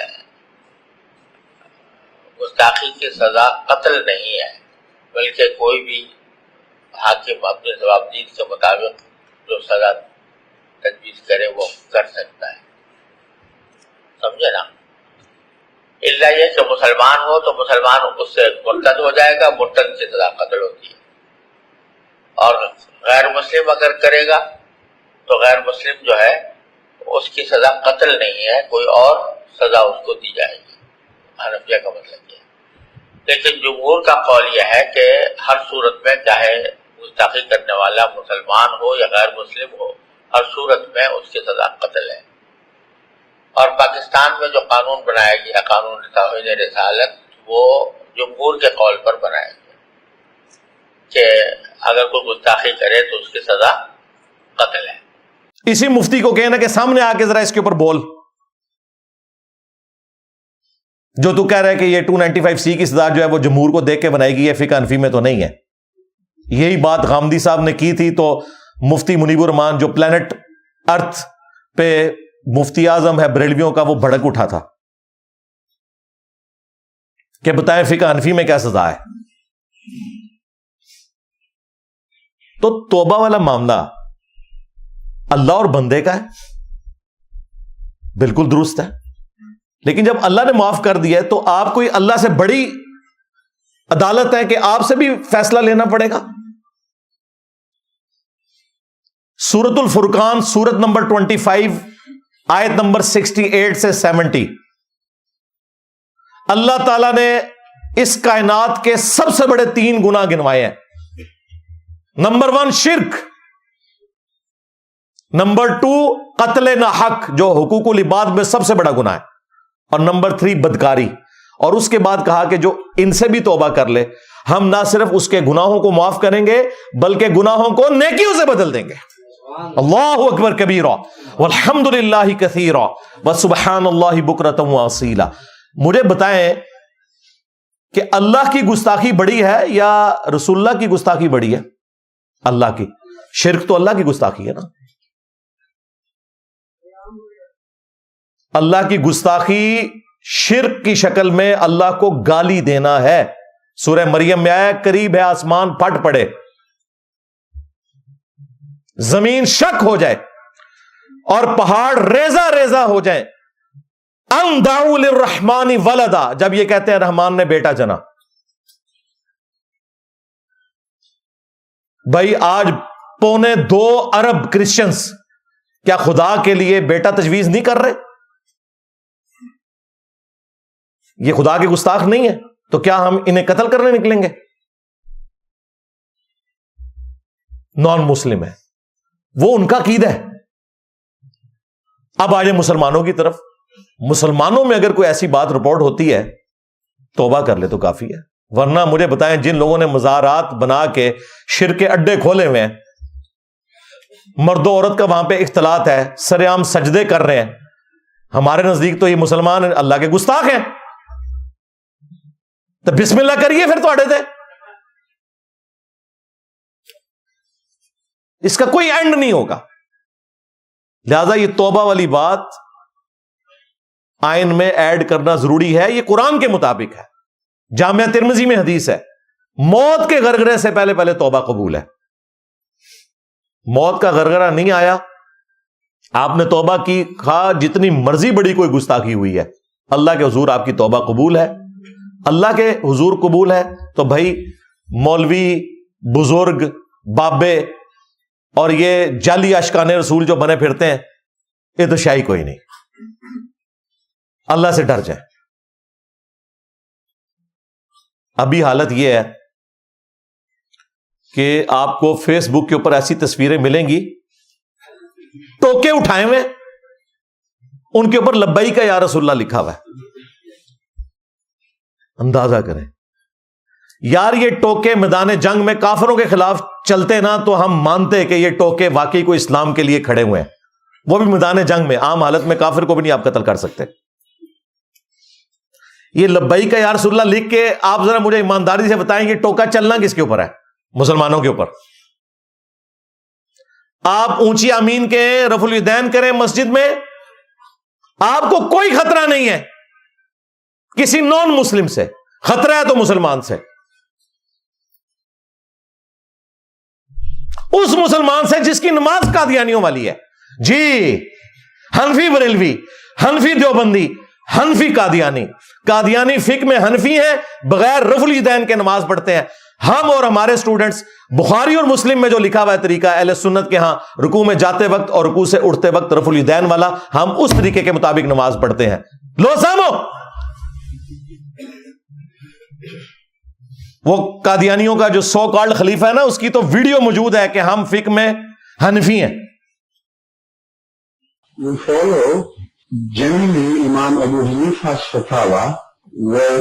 C: گستاخی کی سزا قتل نہیں ہے، بلکہ کوئی بھی حاکم اپنے جوابدید کے مطابق جو سزا تجویز کرے وہ کر سکتا ہے. سمجھے نا؟ الا یہ کہ مسلمان ہو تو مسلمان اس سے مرتد ہو جائے گا، مرتد کی سزا قتل ہوتی ہے. اور غیر مسلم اگر کرے گا تو غیر مسلم جو ہے اس کی سزا قتل نہیں ہے، کوئی اور سزا اس کو دی جائے گی. حنفیہ کا مطلب یہ ہے. لیکن جمہور کا قول یہ ہے کہ ہر صورت میں چاہے گستاخی کرنے والا مسلمان ہو یا غیر مسلم ہو، ہر صورت میں اس کی سزا قتل ہے. اور پاکستان میں جو قانون بنایا گیا، قانون توہین رسالت، وہ جمہور کے قول پر بنایا گیا کہ اگر کوئی گستاخی کرے تو اس کی سزا قتل ہے.
B: اسی مفتی کو کہنا کہ سامنے آ کے ذرا اس کے اوپر بول، جو تو کہہ رہا ہے کہ یہ 295C کی سزا جو ہے وہ جمہور کو دیکھ کے بنائی گئی ہے، فقہ حنفی میں تو نہیں ہے. یہی بات غامدی صاحب نے کی تھی تو مفتی منیب الرحمان جو پلانٹ ارتھ پہ مفتی اعظم ہے بریلویوں کا، وہ بھڑک اٹھا تھا کہ بتائیں فقہ حنفی میں کیا سزا ہے. تو توبہ والا معاملہ اللہ اور بندے کا ہے، بالکل درست ہے. لیکن جب اللہ نے معاف کر دیا ہے تو آپ کوئی اللہ سے بڑی عدالت ہے کہ آپ سے بھی فیصلہ لینا پڑے گا. سورت الفرقان سورت نمبر 25 آیت نمبر 68 سے 70، اللہ تعالیٰ نے اس کائنات کے سب سے بڑے 3 گناہ گنوائے ہیں. نمبر 1 شرک، نمبر 2 قتل ناحق جو حقوق العباد میں سب سے بڑا گناہ ہے، اور نمبر 3 بدکاری. اور اس کے بعد کہا کہ جو ان سے بھی توبہ کر لے ہم نہ صرف اس کے گناہوں کو معاف کریں گے بلکہ گناہوں کو نیکیوں سے بدل دیں گے. اللہ اکبر کبیرا والحمد للہ کثیرا وسبحان اللہ بکرۃ واصیلا. مجھے بتائیں کہ اللہ کی گستاخی بڑی ہے یا رسول اللہ کی گستاخی بڑی ہے؟ اللہ کی. شرک تو اللہ کی گستاخی ہے نا. اللہ کی گستاخی شرک کی شکل میں اللہ کو گالی دینا ہے. سورہ مریم میں آیا قریب ہے آسمان پھٹ پڑے، زمین شک ہو جائے اور پہاڑ ریزہ ریزہ ہو جائیں. ان دعوا للرحمن ولدا، جب یہ کہتے ہیں رحمان نے بیٹا جنا. بھائی آج 2.25 ارب کرسچنز کیا خدا کے لیے بیٹا تجویز نہیں کر رہے؟ یہ خدا کے گستاخ نہیں ہے تو کیا ہم انہیں قتل کرنے نکلیں گے؟ نان مسلم ہے، وہ ان کا عقیدہ ہے. اب آئے مسلمانوں کی طرف. مسلمانوں میں اگر کوئی ایسی بات رپورٹ ہوتی ہے توبہ کر لے تو کافی ہے. ورنہ مجھے بتائیں جن لوگوں نے مزارات بنا کے شرک کے اڈے کھولے ہوئے ہیں، مرد و عورت کا وہاں پہ اختلاط ہے، سر عام سجدے کر رہے ہیں، ہمارے نزدیک تو یہ مسلمان اللہ کے گستاخ ہیں. تو بسم اللہ کریے پھر تھوڑے تھے. اس کا کوئی اینڈ نہیں ہوگا. لہذا یہ توبہ والی بات آئین میں ایڈ کرنا ضروری ہے. یہ قرآن کے مطابق ہے. جامعہ ترمذی میں حدیث ہے موت کے غرغرے سے پہلے پہلے توبہ قبول ہے. موت کا غرغرہ نہیں آیا، آپ نے توبہ کی، خواہ جتنی مرضی بڑی کوئی گستاخی ہوئی ہے، اللہ کے حضور آپ کی توبہ قبول ہے. اللہ کے حضور قبول ہے تو بھائی مولوی، بزرگ، بابے اور یہ جعلی عاشقان رسول جو بنے پھرتے ہیں، یہ تو شاہی کوئی نہیں. اللہ سے ڈر جائیں. ابھی حالت یہ ہے کہ آپ کو فیس بک کے اوپر ایسی تصویریں ملیں گی ٹوکے اٹھائے ہوئے, ان کے اوپر لبیک یا رسول اللہ لکھا ہوا ہے. اندازہ کریں یار, یہ ٹوکے میدان جنگ میں کافروں کے خلاف چلتے نا تو ہم مانتے کہ یہ ٹوکے واقعی کوئی اسلام کے لیے کھڑے ہوئے ہیں, وہ بھی میدان جنگ میں. عام حالت میں کافر کو بھی نہیں آپ قتل کر سکتے. یہ لبیک یا رسول اللہ لکھ کے آپ ذرا مجھے ایمانداری سے بتائیں یہ ٹوکا چلنا کس کے اوپر ہے؟ مسلمانوں کے اوپر. آپ اونچی آمین کے رفع الیدین کریں مسجد میں, آپ کو کوئی خطرہ نہیں ہے کسی نان مسلم سے, خطرہ ہے تو مسلمان سے. اس مسلمان سے جس کی نماز قادیانیوں والی ہے. جی, حنفی بریلوی, حنفی دیوبندی, حنفی قادیانی. قادیانی فقہ میں حنفی ہیں, بغیر رفع الیدین کے نماز پڑھتے ہیں. ہم اور ہمارے سٹوڈنٹس بخاری اور مسلم میں جو لکھا ہوا ہے طریقہ اہل سنت کے ہاں رکوع میں جاتے وقت اور رکوع سے اٹھتے وقت رفع الیدین والا, ہم اس طریقے کے مطابق نماز پڑھتے ہیں. لو سامو, وہ قادیانیوں کا جو سو کالڈ خلیفہ ہے نا, اس کی تو ویڈیو موجود ہے کہ ہم فقہ میں حنفی ہیں.
D: We follow generally Imam Abu Hanifa's fatwa were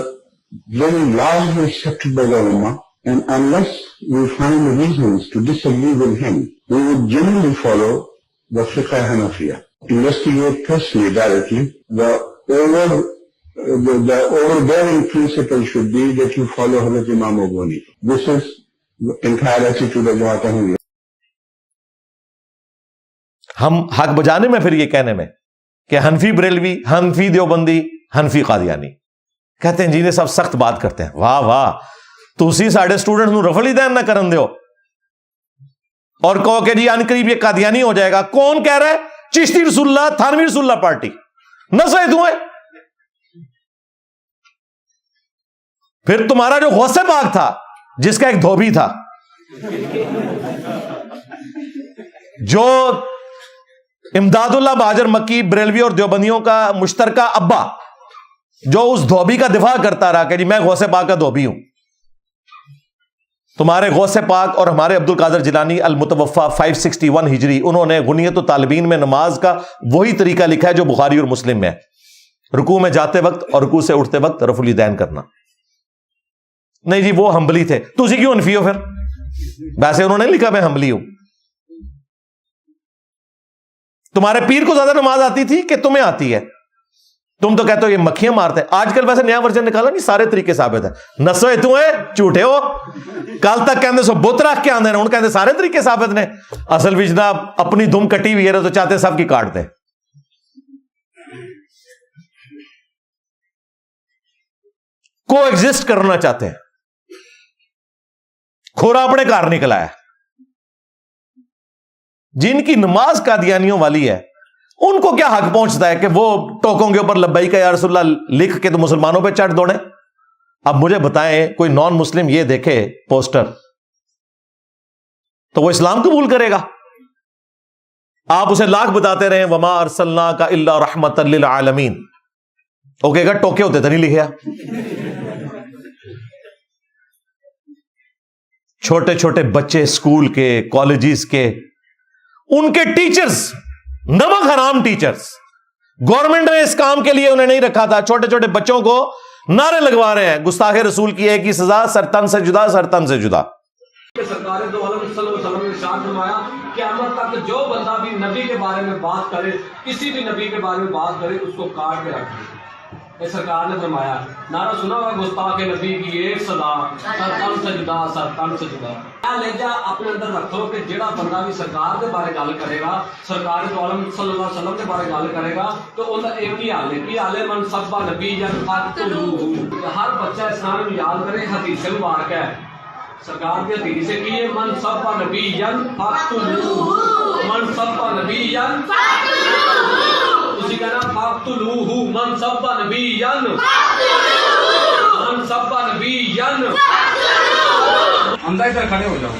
D: very largely accepted by the Ummah, and unless we find reasons to disagree with him, we would generally follow the Fiqh Hanafiya. Investigate personally, directly. The overbearing principle should be that you follow Hazrat Imam Abu Hanifa. This is the entire attitude of Jamaat Ahmadiyya.
B: ہم حق بجانے میں پھر یہ کہنے میں کہ حنفی بریلوی, حنفی دیوبندی, حنفی قادیانی کہتے ہیں جی نے سب سخت بات کرتے ہیں. واہ واہ, تسی ساڈے سٹوڈنٹ نو رفع الیدین نہ کرن دیو اور کہو کہ جی ان قریب یہ قادیانی ہو جائے گا. کون کہہ رہا ہے؟ چشتی رسول اللہ, تھانوی رسول اللہ پارٹی, نسے دیں. پھر تمہارا جو غوث پاک تھا جس کا ایک دھوبی تھا, جو امداد اللہ بہاجر مکی بریلوی اور دیوبندیوں کا مشترکہ ابا, جو اس دھوبی کا دفاع کرتا رہا کہ جی میں غوث پاک کا دھوبی ہوں. تمہارے غوث پاک اور ہمارے عبد القادر جیلانی المتوفا 561 ہجری, انہوں نے غنیت الطالبین میں نماز کا وہی طریقہ لکھا ہے جو بخاری اور مسلم میں ہے, رکوع میں جاتے وقت اور رکوع سے اٹھتے وقت رفع الیدین کرنا. نہیں جی وہ حنبلی تھے, تسی کیوں حنفی ہو پھر؟ ویسے انہوں نے لکھا میں حنبلی ہوں. تمہارے پیر کو زیادہ نماز آتی تھی کہ تمہیں آتی ہے؟ تم تو کہتے ہو یہ مکھیاں مارتے ہیں. آج کل ویسے نیا ورژن نکالا نہیں, سارے طریقے ثابت ہیں. نسوئے تو ہیں جھوٹے ہو, کل تک کہندے سو بت رکھ کے آندے ہیں, ان کہندے سارے طریقے ثابت نے. اصل بھی جناب اپنی دم کٹی ہوئی ہے تو چاہتے سب کی کاٹ دیں. کو ایگزسٹ کرنا چاہتے ہیں. کھورا اپنے گھر نکلا ہے. جن کی نماز قادیانیوں والی ہے ان کو کیا حق پہنچتا ہے کہ وہ ٹوکوں کے اوپر لبیک یا رسول اللہ لکھ کے تو مسلمانوں پہ چڑھ دوڑیں؟ اب مجھے بتائیں کوئی نان مسلم یہ دیکھے پوسٹر تو وہ اسلام قبول کرے گا؟ آپ اسے لاکھ بتاتے رہے وما ارسلناک الا رحمۃ للعالمین, وہ کہے گا ٹوکے ہوتے تو نہیں لکھیا. چھوٹے چھوٹے بچے اسکول کے, کالجز کے, ان کے ٹیچرز نمک حرام ٹیچرز, گورنمنٹ نے اس کام کے لیے انہیں نہیں رکھا تھا, چھوٹے چھوٹے بچوں کو نعرے لگوا رہے ہیں گستاخ رسول کی ایک ہی سزا, سرطن سے جدا, سرطن سے جدا.
E: سرکار دو عالم صلی اللہ علیہ وسلم نے ارشاد فرمایا قیامت تک جو بندہ بھی نبی کے بارے میں بات کرے, کسی بھی نبی کے بارے میں بات کرے, اس کو کاٹ کے رکھے. یہ سرکار نے فرمایا. نعرہ سنا ہوگا گستاخ نبی کی ایک سزا, سرطن سے جدا, سرطن سے جدا. لہجہ اپنے اندر رکھو کہ جڑا بندہ بھی سرکار کے بارے گل کرے گا, سرکار دو عالم صلی اللہ علیہ وسلم کے بارے گل کرے گا, تو ان کا ایک ہی حال ہے کہ حال من سب نبی فقتلوہ. ہر بچہ اسلام میں یاد کرے حدیث مبارک ہے, سرکار کی حدیث سے کہ من سب نبی فقتلوہ, من سب نبی اسی کہنا فقتلوہ, من سب نبی من سب نبی. اندر ادھر کھڑے ہو جاؤ.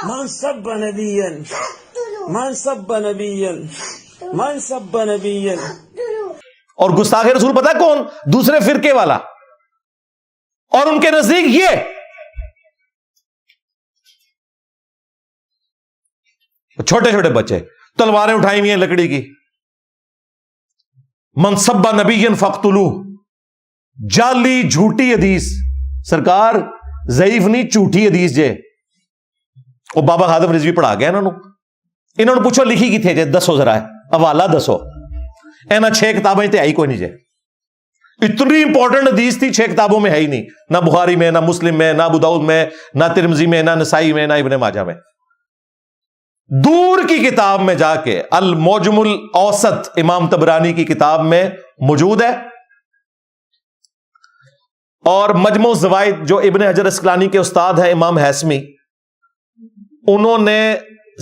A: من سب نبيا من سب نبيا من سب نبيا.
B: اور گستاخ رسول پتا ہے کون؟ دوسرے فرقے والا. اور ان کے نزدیک یہ چھوٹے چھوٹے بچے تلواریں اٹھائی ہوئی ہیں لکڑی کی. من سب نبی فقتلوہ، جعلی جھوٹی حدیث. سرکار ضعیف نہیں جھوٹی حدیث جے. وہ بابا خادم رضوی پڑھا گیا انہوں نے پوچھو لکھی کی تھے جے دسو ذرا حوالہ دسو. اینا 6 کتابیں تے آئی کوئی نہیں جے. اتنی امپورٹنٹ حدیث تھی 6 کتابوں میں ہے ہی نہیں، نہ بخاری میں، نہ مسلم میں، نہ ابو داؤد میں، نہ ترمذی میں، نہ نسائی میں، نہ ابن ماجہ میں. دور کی کتاب میں جا کے المعجم الاوسط امام طبرانی کی کتاب میں موجود ہے. اور مجموع الزوائد جو ابن حجر اسقلانی کے استاد ہیں امام ہیثمی، انہوں نے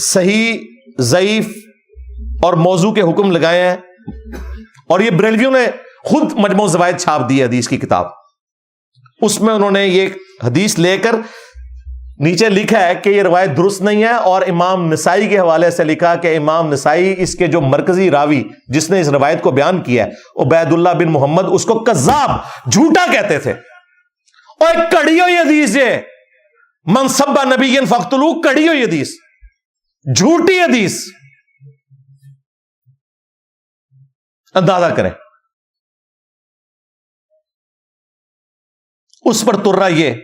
B: صحیح، ضعیف اور موضوع کے حکم لگائے ہیں. اور یہ بریلویوں نے خود مجموع الزوائد چھاپ دی حدیث کی کتاب. اس میں انہوں نے یہ حدیث لے کر نیچے لکھا ہے کہ یہ روایت درست نہیں ہے. اور امام نسائی کے حوالے سے لکھا کہ امام نسائی اس کے جو مرکزی راوی جس نے اس روایت کو بیان کیا ہے عبید اللہ بن محمد، اس کو کذاب، جھوٹا کہتے تھے. اور ایک کڑی ہوئی حدیث ہے من سب نبی فقتلوہ، کڑی ہوئی حدیث، جھوٹی حدیث. اندازہ کریں. اس پر ترا یہ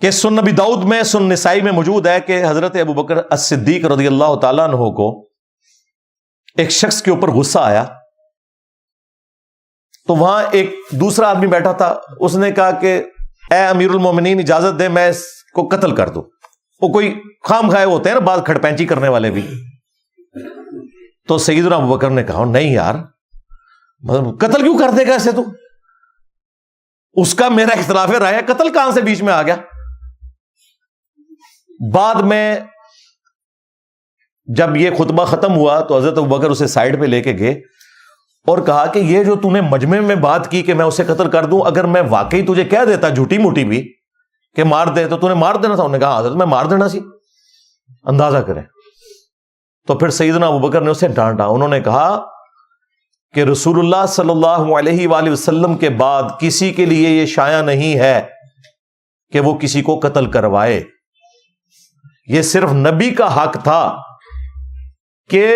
B: کہ سنن نبی داؤد میں، سنن نسائی میں موجود ہے کہ حضرت ابو بکر الصدیق رضی اللہ تعالیٰ عنہ کو ایک شخص کے اوپر غصہ آیا تو وہاں ایک دوسرا آدمی بیٹھا تھا. اس نے کہا کہ اے امیر المومنین اجازت دے میں اس کو قتل کر دوں. وہ کوئی خام خواہ ہوتے ہیں نا بعض کھڑپینچی کرنے والے بھی. تو سیدنا ابو بکر نے کہا نہیں یار، مطلب قتل کیوں کر دے گا ایسے؟ تو اس کا میرا اختلاف رائے ہے، قتل کہاں سے بیچ میں آ گیا؟ بعد میں جب یہ خطبہ ختم ہوا تو حضرت ابو بکر اسے سائڈ پہ لے کے گئے اور کہا کہ یہ جو تو نے مجمع میں بات کی کہ میں اسے قتل کر دوں، اگر میں واقعی تجھے کہہ دیتا جھوٹی موٹی بھی کہ مار دے تو نے مار دینا تھا. انہوں نے کہا حضرت میں مار دینا سی. اندازہ کریں. تو پھر سیدنا ابو بکر نے اسے ڈانٹا. انہوں نے کہا کہ رسول اللہ صلی اللہ علیہ وآلہ وسلم کے بعد کسی کے لیے یہ شایع نہیں ہے کہ وہ کسی کو قتل کروائے. یہ صرف نبی کا حق تھا کہ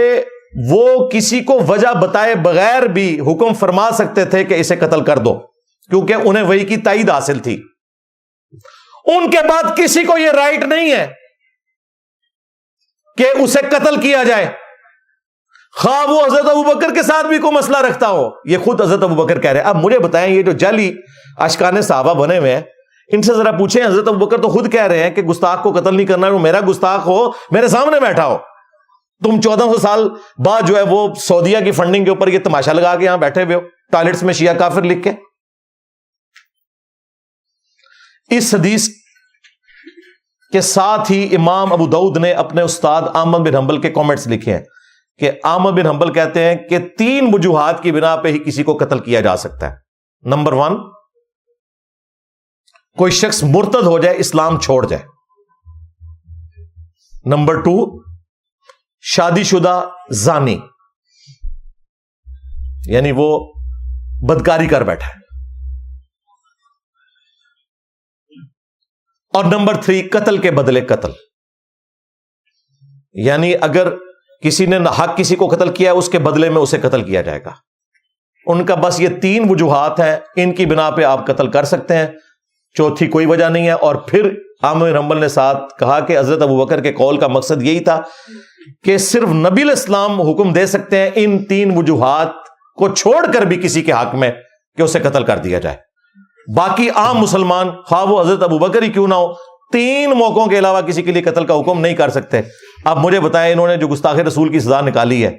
B: وہ کسی کو وجہ بتائے بغیر بھی حکم فرما سکتے تھے کہ اسے قتل کر دو، کیونکہ انہیں وحی کی تائید حاصل تھی. ان کے بعد کسی کو یہ رائٹ نہیں ہے کہ اسے قتل کیا جائے، خواہ وہ حضرت ابو بکر کے ساتھ بھی کوئی مسئلہ رکھتا ہو. یہ خود حضرت ابو بکر کہہ رہے ہیں. اب مجھے بتائیں یہ جو جعلی اشکان صحابہ بنے ہوئے ہیں ان سے ذرا پوچھیں. حضرت ابو بکر تو خود کہہ رہے ہیں کہ گستاخ کو قتل نہیں کرنا، وہ میرا گستاخ ہو میرے سامنے بیٹھا ہو. تم 1400 سال بعد جو ہے وہ سعودیہ کی فنڈنگ کے اوپر یہ تماشا لگا کے یہاں بیٹھے ہوئے ہو ٹوائلٹس میں شیعہ کافر لکھ کے. اس حدیث کے ساتھ ہی امام ابو داؤد نے اپنے استاد احمد بن حنبل کے کامنٹس لکھے ہیں کہ احمد بن حنبل کہتے ہیں کہ 3 وجوہات کی بنا پہ ہی کسی کو قتل کیا جا سکتا ہے. نمبر 1، کوئی شخص مرتد ہو جائے, اسلام چھوڑ جائے. نمبر 2, شادی شدہ زانی, یعنی وہ بدکاری کر بیٹھا ہے. اور نمبر 3, قتل کے بدلے قتل, یعنی اگر کسی نے ناحق کسی کو قتل کیا اس کے بدلے میں اسے قتل کیا جائے گا. ان کا بس یہ 3 وجوہات ہیں, ان کی بنا پہ آپ قتل کر سکتے ہیں, چوتھی کوئی وجہ نہیں ہے. اور پھر عامر بن حنبل نے ساتھ کہا کہ حضرت ابوبکر کے قول کا مقصد یہی تھا کہ صرف نبی علیہ السلام حکم دے سکتے ہیں ان 3 وجوہات کو چھوڑ کر بھی کسی کے حق میں کہ اسے قتل کر دیا جائے. باقی عام مسلمان خواہ وہ حضرت ابوبکر ہی کیوں نہ ہو 3 موقعوں کے علاوہ کسی کے لیے قتل کا حکم نہیں کر سکتے. اب مجھے بتائیں, انہوں نے جو گستاخ رسول کی سزا نکالی ہے,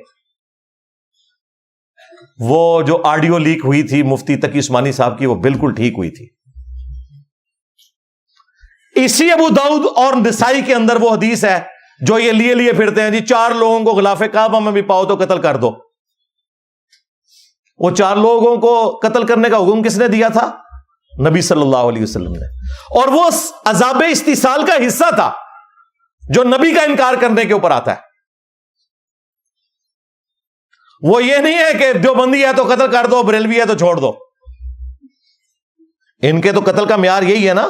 B: وہ جو آڈیو لیک ہوئی تھی مفتی تقی عثمانی صاحب کی, وہ بالکل ٹھیک ہوئی تھی. اسی ابو داؤد اور نسائی کے اندر وہ حدیث ہے جو یہ لیے پھرتے ہیں جی 4 لوگوں کو غلاف کعبہ میں بھی پاؤ تو قتل کر دو. وہ 4 لوگوں کو قتل کرنے کا حکم کس نے دیا تھا؟ نبی صلی اللہ علیہ وسلم نے. اور وہ عذاب استحصال کا حصہ تھا جو نبی کا انکار کرنے کے اوپر آتا ہے. وہ یہ نہیں ہے کہ دیوبندی ہے تو قتل کر دو, بریلوی ہے تو چھوڑ دو. ان کے تو قتل کا معیار یہی ہے نا,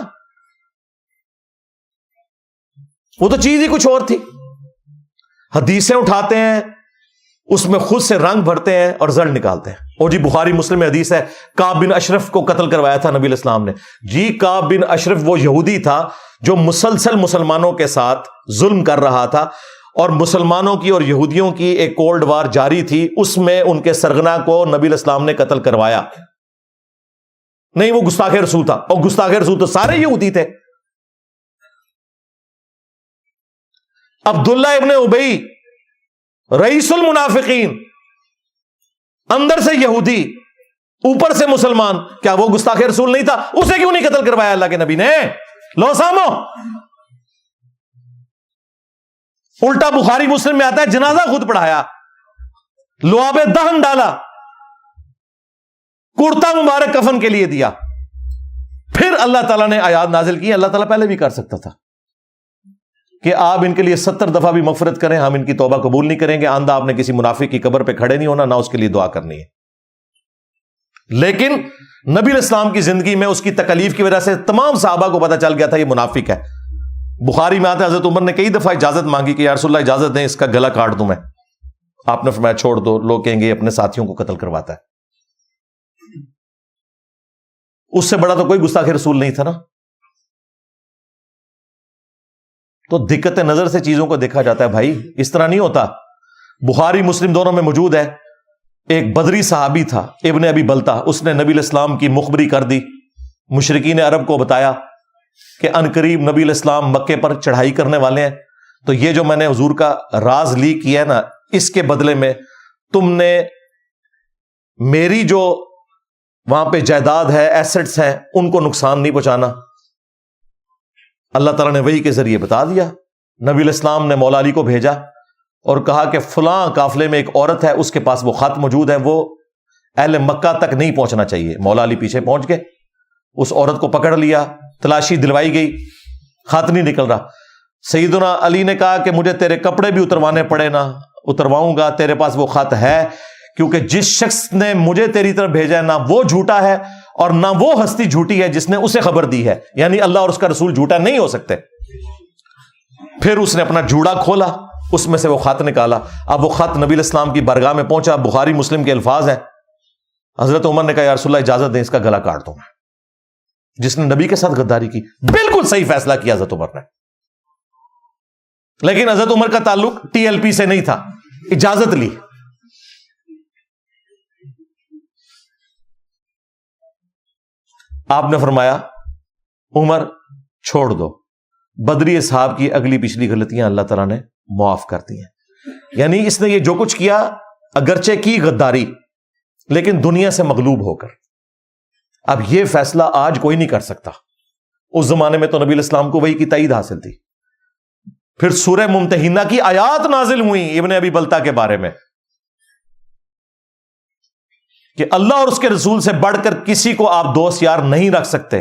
B: وہ تو چیز ہی کچھ اور تھی. حدیثیں اٹھاتے ہیں, اس میں خود سے رنگ بھرتے ہیں اور زڑ نکالتے ہیں. اور جی بخاری مسلم میں حدیث ہے, کعب بن اشرف کو قتل کروایا تھا نبی علیہ السلام نے. جی کعب بن اشرف وہ یہودی تھا جو مسلسل مسلمانوں کے ساتھ ظلم کر رہا تھا, اور مسلمانوں کی اور یہودیوں کی ایک کولڈ وار جاری تھی, اس میں ان کے سرغنہ کو نبی علیہ السلام نے قتل کروایا. نہیں, وہ گستاخ رسول تھا, اور گستاخ رسول تو سارے یہودی تھے. عبداللہ ابن ابی رئیس المنافقین, اندر سے یہودی اوپر سے مسلمان, کیا وہ گستاخ رسول نہیں تھا؟ اسے کیوں نہیں قتل کروایا اللہ کے نبی نے؟ لو سامو, الٹا بخاری مسلم میں آتا ہے جنازہ خود پڑھایا, لعاب دہن ڈالا, کرتا مبارک کفن کے لیے دیا. پھر اللہ تعالیٰ نے آیات نازل کی. اللہ تعالیٰ پہلے بھی کر سکتا تھا کہ آپ ان کے لیے 70 دفعہ بھی مغفرت کریں, ہم ان کی توبہ قبول نہیں کریں گے. آندہ آپ نے کسی منافق کی قبر پہ کھڑے نہیں ہونا, نہ اس کے لیے دعا کرنی ہے. لیکن نبی علیہ السلام کی زندگی میں اس کی تکلیف کی وجہ سے تمام صحابہ کو پتہ چل گیا تھا یہ منافق ہے. بخاری میں آتا ہے حضرت عمر نے کئی دفعہ اجازت مانگی کہ یا رسول اللہ اجازت دیں, اس کا گلا کاٹ دوں میں. آپ نے فرمایا چھوڑ دو, لوگ کہیں گے یہ اپنے ساتھیوں کو قتل کرواتا ہے. اس سے بڑا تو کوئی گستاخ رسول نہیں تھا نا. تو دقت نظر سے چیزوں کو دیکھا جاتا ہے بھائی, اس طرح نہیں ہوتا. بخاری مسلم دونوں میں موجود ہے, ایک بدری صحابی تھا ابن ابی بلتا, اس نے نبی علیہ السلام کی مخبری کر دی, مشرکین عرب کو بتایا کہ عنقریب نبی علیہ السلام مکے پر چڑھائی کرنے والے ہیں, تو یہ جو میں نے حضور کا راز لیک کیا ہے نا, اس کے بدلے میں تم نے میری جو وہاں پہ جائیداد ہے, ایسٹس ہیں, ان کو نقصان نہیں پہنچانا. اللہ تعالیٰ نے وحی کے ذریعے بتا دیا. نبی علیہ السلام نے مولا علی کو بھیجا اور کہا کہ فلاں قافلے میں ایک عورت ہے, اس کے پاس وہ خط موجود ہے, وہ اہل مکہ تک نہیں پہنچنا چاہیے. مولا علی پیچھے پہنچ گئے, اس عورت کو پکڑ لیا, تلاشی دلوائی گئی, خط نہیں نکل رہا. سیدنا علی نے کہا کہ مجھے تیرے کپڑے بھی اتروانے پڑے نا, اترواؤں گا, تیرے پاس وہ خط ہے, کیونکہ جس شخص نے مجھے تیری طرف بھیجا ہے نہ وہ جھوٹا ہے اور نہ وہ ہستی جھوٹی ہے جس نے اسے خبر دی ہے, یعنی اللہ اور اس کا رسول جھوٹا نہیں ہو سکتے. پھر اس نے اپنا جوڑا کھولا, اس میں سے وہ خط نکالا. اب وہ خط نبی علیہ السلام کی بارگاہ میں پہنچا. بخاری مسلم کے الفاظ ہیں, حضرت عمر نے کہا یا رسول اللہ اجازت دیں, اس کا گلا کاٹ دوں میں. جس نے نبی کے ساتھ غداری کی, بالکل صحیح فیصلہ کیا حضرت عمر نے. لیکن حضرت عمر کا تعلق ٹی ایل پی سے نہیں تھا, اجازت لی. آپ نے فرمایا عمر چھوڑ دو. بدری اصحاب کی اگلی پچھلی غلطیاں اللہ تعالیٰ نے معاف کر دی ہیں. یعنی اس نے یہ جو کچھ کیا اگرچہ کی غداری, لیکن دنیا سے مغلوب ہو کر. اب یہ فیصلہ آج کوئی نہیں کر سکتا. اس زمانے میں تو نبی علیہ السلام کو وحی کی تائید حاصل تھی. پھر سورہ ممتحنہ کی آیات نازل ہوئی ابن ابی بلتا کے بارے میں کہ اللہ اور اس کے رسول سے بڑھ کر کسی کو آپ دوست یار نہیں رکھ سکتے.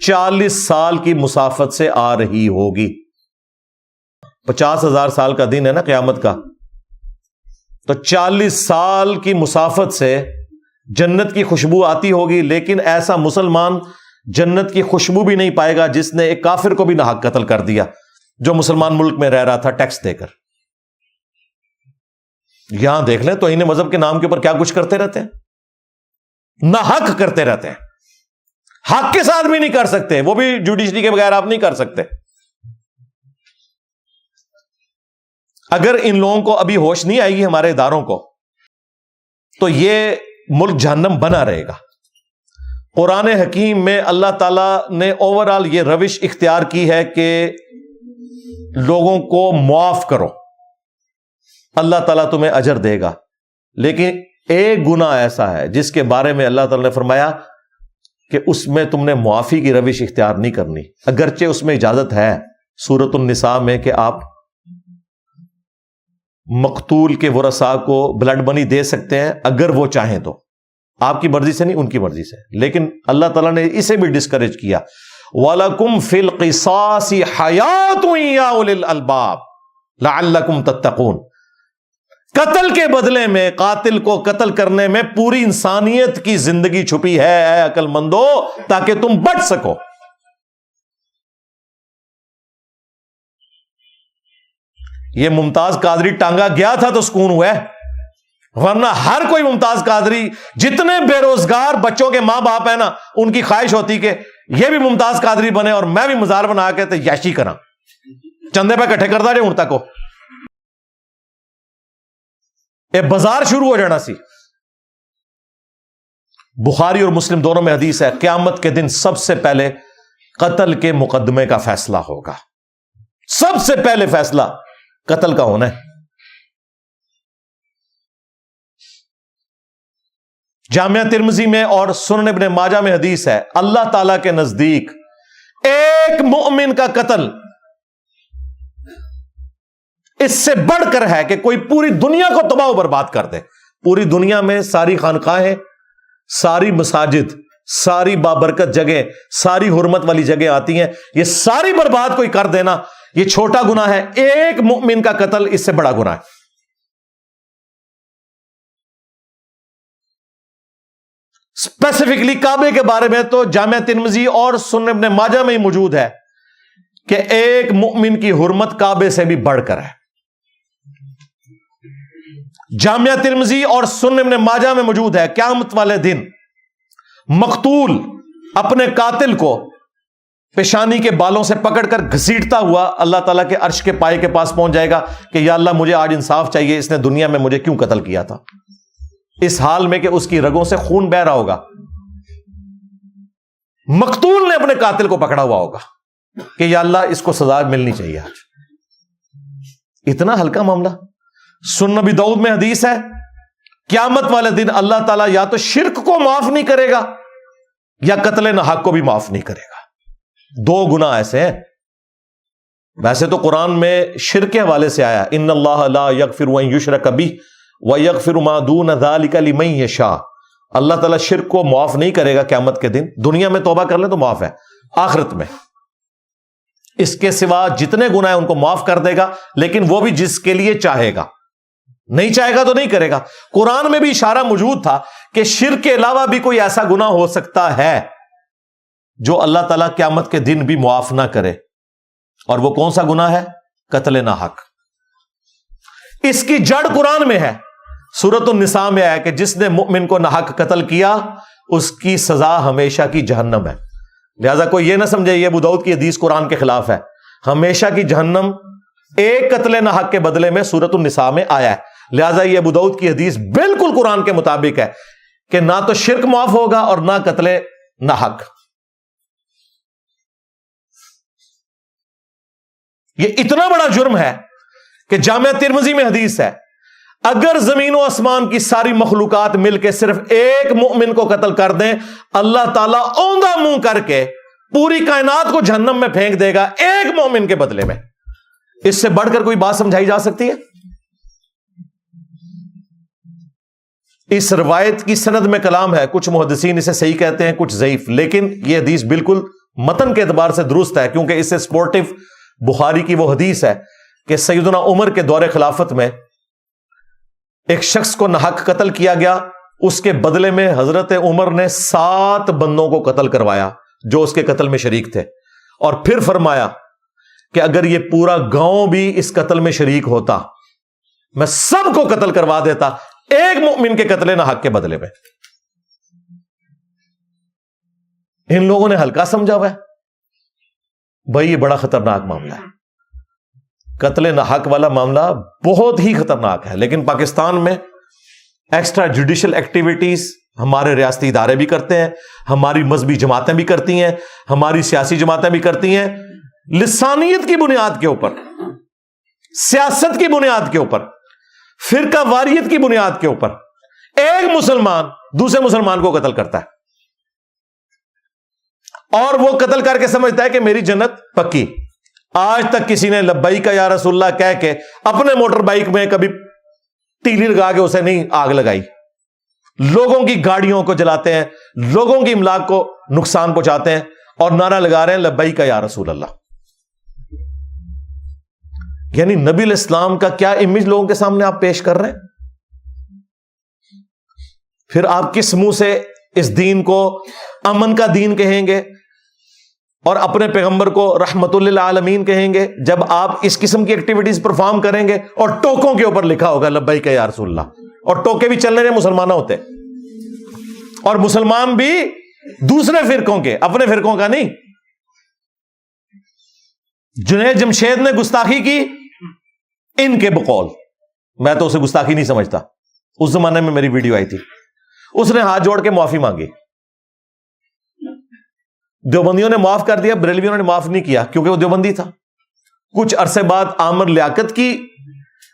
B: 40 سال کی مسافت سے آ رہی ہوگی. 50,000 سال کا دن ہے نا قیامت کا, تو 40 سال کی مسافت سے جنت کی خوشبو آتی ہوگی, لیکن ایسا مسلمان جنت کی خوشبو بھی نہیں پائے گا جس نے ایک کافر کو بھی ناحق قتل کر دیا جو مسلمان ملک میں رہ رہا تھا ٹیکس دے کر. یہاں دیکھ لیں توہین مذہب کے نام کے اوپر کیا کچھ کرتے رہتے ہیں, ناحق کرتے رہتے ہیں. حق کے ساتھ بھی نہیں کر سکتے, وہ بھی جوڈیشری کے بغیر آپ نہیں کر سکتے. اگر ان لوگوں کو ابھی ہوش نہیں آئے گی ہمارے اداروں کو, تو یہ ملک جہنم بنا رہے گا. قرآن حکیم میں اللہ تعالیٰ نے اوورال یہ روش اختیار کی ہے کہ لوگوں کو معاف کرو, اللہ تعالیٰ تمہیں اجر دے گا. لیکن ایک گناہ ایسا ہے جس کے بارے میں اللہ تعالیٰ نے فرمایا کہ اس میں تم نے معافی کی روش اختیار نہیں کرنی, اگرچہ اس میں اجازت ہے سورۃ النساء میں کہ آپ مقتول کے ورثاء کو بلڈ منی دے سکتے ہیں اگر وہ چاہیں تو, آپ کی مرضی سے نہیں, ان کی مرضی سے. لیکن اللہ تعالیٰ نے اسے بھی ڈسکریج کیا. وَلَكُمْ فِي الْقِصَاصِ حَيَاةٌ يَا أُولِي الْأَلْبَابِ لَعَلَّكُمْ تَتَّقُونَ. قتل کے بدلے میں, قاتل کو قتل کرنے میں پوری انسانیت کی زندگی چھپی ہے اے عقل مندو, تاکہ تم بچ سکو. یہ ممتاز قادری ٹانگا گیا تھا تو سکون ہوا ہے, ورنہ ہر کوئی ممتاز قادری, جتنے بے روزگار بچوں کے ماں باپ ہیں نا, ان کی خواہش ہوتی کہ یہ بھی ممتاز قادری بنے اور میں بھی مزار بنا کے یاشی کراں, چندے پہ کٹھے کرتا جائے ان تک کو اے بازار شروع ہو جانا سی. بخاری اور مسلم دونوں میں حدیث ہے, قیامت کے دن سب سے پہلے قتل کے مقدمے کا فیصلہ ہوگا. سب سے پہلے فیصلہ قتل کا ہونا ہے. جامعہ ترمذی میں اور سنن ابن ماجہ میں حدیث ہے, اللہ تعالی کے نزدیک ایک مؤمن کا قتل اس سے بڑھ کر ہے کہ کوئی پوری دنیا کو تباہ و برباد کر دے. پوری دنیا میں ساری خانقاہیں, ساری مساجد, ساری بابرکت جگہ, ساری حرمت والی جگہ آتی ہیں, یہ ساری برباد کوئی کر دینا یہ چھوٹا گناہ ہے. ایک مؤمن کا قتل اس سے بڑا گناہ ہے. اسپیسیفکلی کعبے کے بارے میں تو جامعہ ترمذی اور سنن ابن ماجہ میں ہی موجود ہے کہ ایک مؤمن کی حرمت کعبے سے بھی بڑھ کر ہے. جامعہ ترمذی اور سنن ابن ماجہ میں موجود ہے, قیامت والے دن مقتول اپنے قاتل کو پیشانی کے بالوں سے پکڑ کر گھسیٹتا ہوا اللہ تعالیٰ کے عرش کے پائے کے پاس پہنچ جائے گا کہ یا اللہ مجھے آج انصاف چاہیے, اس نے دنیا میں مجھے کیوں قتل کیا تھا. اس حال میں کہ اس کی رگوں سے خون بہ رہا ہوگا. مقتول نے اپنے قاتل کو پکڑا ہوا ہوگا کہ یا اللہ اس کو سزا ملنی چاہیے آج. اتنا ہلکا معاملہ. سنن ابی داؤد میں حدیث ہے, قیامت والے دن اللہ تعالیٰ یا تو شرک کو معاف نہیں کرے گا یا قتل ناحق کو بھی معاف نہیں کرے گا. دو گناہ ایسے ہیں. ویسے تو قرآن میں شرک کے حوالے سے آیا, ان اللہ لا یغفر ان یشرک بہ ویغفر ما دون ذلک لمن یشاء. اللہ تعالیٰ شرک کو معاف نہیں کرے گا قیامت کے دن. دنیا میں توبہ کر لیں تو معاف ہے, آخرت میں اس کے سوا جتنے گناہ ہیں ان کو معاف کر دے گا, لیکن وہ بھی جس کے لیے چاہے گا. نہیں چاہے گا تو نہیں کرے گا. قرآن میں بھی اشارہ موجود تھا کہ شرک کے علاوہ بھی کوئی ایسا گناہ ہو سکتا ہے جو اللہ تعالیٰ قیامت کے دن بھی معاف نہ کرے. اور وہ کون سا گناہ ہے؟ قتل ناحق. اس کی جڑ قرآن میں ہے. سورۃ النساء میں آیا کہ جس نے مؤمن کو ناحق قتل کیا اس کی سزا ہمیشہ کی جہنم ہے. لہذا کوئی یہ نہ سمجھے یہ ابو داؤد کی حدیث قرآن کے خلاف ہے. ہمیشہ کی جہنم ایک قتل ناحق کے بدلے میں سورۃ النساء میں آیا ہے. لہذا یہ ابو داؤد کی حدیث بالکل قرآن کے مطابق ہے کہ نہ تو شرک معاف ہوگا اور نہ قتل ناحق. یہ اتنا بڑا جرم ہے کہ جامعہ ترمذی میں حدیث ہے, اگر زمین و آسمان کی ساری مخلوقات مل کے صرف ایک مؤمن کو قتل کر دیں, اللہ تعالیٰ اوندا منہ کر کے پوری کائنات کو جہنم میں پھینک دے گا ایک مومن کے بدلے میں. اس سے بڑھ کر کوئی بات سمجھائی جا سکتی ہے؟ اس روایت کی سند میں کلام ہے, کچھ محدثین اسے صحیح کہتے ہیں کچھ ضعیف, لیکن یہ حدیث بالکل متن کے اعتبار سے درست ہے کیونکہ اس سے سپورٹو بخاری کی وہ حدیث ہے کہ سیدنا عمر کے دور خلافت میں ایک شخص کو ناحق قتل کیا گیا، اس کے بدلے میں حضرت عمر نے 7 بندوں کو قتل کروایا جو اس کے قتل میں شریک تھے، اور پھر فرمایا کہ اگر یہ پورا گاؤں بھی اس قتل میں شریک ہوتا میں سب کو قتل کروا دیتا ایک مومن کے قتل ناحق کے بدلے میں۔ ان لوگوں نے ہلکا سمجھا ہوا ہے، بھائی یہ بڑا خطرناک معاملہ ہے، قتل ناحق والا معاملہ بہت ہی خطرناک ہے۔ لیکن پاکستان میں ایکسٹرا جوڈیشل ایکٹیویٹیز ہمارے ریاستی ادارے بھی کرتے ہیں، ہماری مذہبی جماعتیں بھی کرتی ہیں، ہماری سیاسی جماعتیں بھی کرتی ہیں، لسانیت کی بنیاد کے اوپر، سیاست کی بنیاد کے اوپر، فرقہ واریت کی بنیاد کے اوپر ایک مسلمان دوسرے مسلمان کو قتل کرتا ہے اور وہ قتل کر کے سمجھتا ہے کہ میری جنت پکی۔ آج تک کسی نے لبیک یا رسول اللہ کہہ کے اپنے موٹر بائک میں کبھی تیلی لگا کے اسے نہیں آگ لگائی، لوگوں کی گاڑیوں کو جلاتے ہیں، لوگوں کی املاک کو نقصان پہنچاتے ہیں اور نعرہ لگا رہے ہیں لبیک یا رسول اللہ۔ یعنی نبی الاسلام کا کیا امیج لوگوں کے سامنے آپ پیش کر رہے ہیں؟ پھر آپ کس منہ سے اس دین کو امن کا دین کہیں گے اور اپنے پیغمبر کو رحمت للعالمین کہیں گے جب آپ اس قسم کی ایکٹیویٹیز پرفارم کریں گے اور ٹوکوں کے اوپر لکھا ہوگا لبیک یا رسول اللہ، اور ٹوکے بھی چلنے میں مسلمانوں ہوتے اور مسلمان بھی دوسرے فرقوں کے، اپنے فرقوں کا نہیں۔ جنید جمشید نے گستاخی کی ان کے بقول، میں تو اسے گستاخی نہیں سمجھتا، اس زمانے میں میری ویڈیو آئی تھی، اس نے ہاتھ جوڑ کے معافی مانگی، دیوبندیوں نے معاف کر دیا، بریلویوں نے معاف نہیں کیا کیونکہ وہ دیوبندی تھا۔ کچھ عرصے بعد عامر لیاقت کی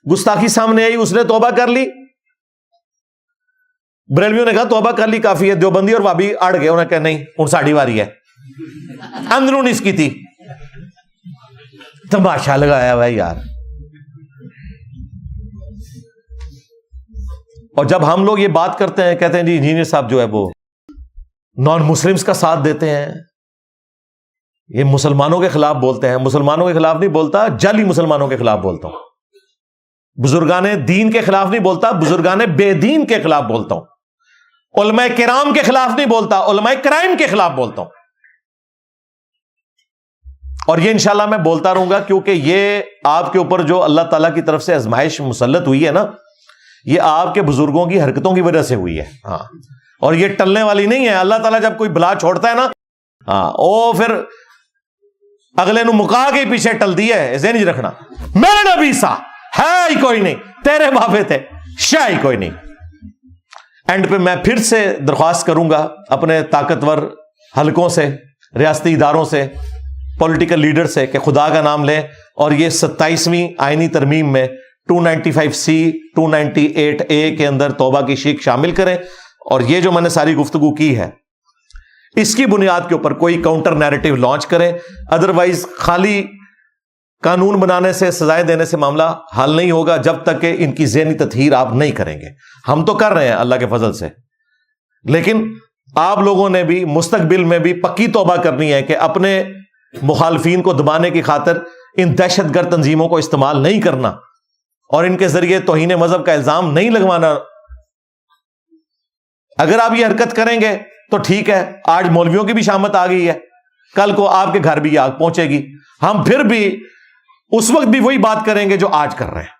B: گستاخی سامنے آئی، اس نے توبہ کر لی، بریلویوں نے کہا توبہ کر لی کافی ہے، دیوبندی اور وابی اڑ گئے، انہوں نے کہا نہیں ان ساڑھی واری ہے، اندرون اس کی تھی۔ تماشا لگایا بھائی یار۔ اور جب ہم لوگ یہ بات کرتے ہیں کہتے ہیں جی انجینئر صاحب جو ہے وہ نان مسلمز کا ساتھ دیتے ہیں، یہ مسلمانوں کے خلاف بولتے ہیں۔ مسلمانوں کے خلاف نہیں بولتا، جعلی مسلمانوں کے خلاف بولتا ہوں، بزرگان دین کے خلاف نہیں بولتا، بزرگان بے دین کے خلاف بولتا ہوں، علماء کرام کے خلاف نہیں بولتا، علماء کرائم کے خلاف بولتا ہوں۔ اور یہ انشاءاللہ میں بولتا رہوں گا کیونکہ یہ آپ کے اوپر جو اللہ تعالیٰ کی طرف سے آزمائش مسلط ہوئی ہے نا، یہ آپ کے بزرگوں کی حرکتوں کی وجہ سے ہوئی ہے، ہاں، اور یہ ٹلنے والی نہیں ہے۔ اللہ تعالیٰ جب کوئی بلا چھوڑتا ہے نا، ہاں، او پھر اگلے نو مکا کے پیچھے ٹل دی ہے، ذہن نہیں رکھنا۔ میرے نبی سا ہے ہی کوئی نہیں، تیرے بابے تھے شاہ ہی کوئی نہیں۔ اینڈ پہ میں پھر سے درخواست کروں گا اپنے طاقتور حلقوں سے، ریاستی اداروں سے، پولیٹیکل لیڈر سے کہ خدا کا نام لیں اور یہ 27ویں آئینی ترمیم میں 295C 298A کے اندر توبہ کی شیک شامل کریں، اور یہ جو میں نے ساری گفتگو کی ہے اس کی بنیاد کے اوپر کوئی کاؤنٹر نیریٹو لانچ کریں۔ ادروائز خالی قانون بنانے سے، سزائیں دینے سے معاملہ حل نہیں ہوگا جب تک کہ ان کی ذہنی تطہیر آپ نہیں کریں گے۔ ہم تو کر رہے ہیں اللہ کے فضل سے، لیکن آپ لوگوں نے بھی مستقبل میں بھی پکی توبہ کرنی ہے کہ اپنے مخالفین کو دبانے کی خاطر ان دہشت گرد تنظیموں کو استعمال نہیں کرنا اور ان کے ذریعے توہین مذہب کا الزام نہیں لگوانا۔ اگر آپ یہ حرکت کریں گے تو ٹھیک ہے، آج مولویوں کی بھی شامت آ گئی ہے، کل کو آپ کے گھر بھی آگ پہنچے گی، ہم پھر بھی اس وقت بھی وہی بات کریں گے جو آج کر رہے ہیں۔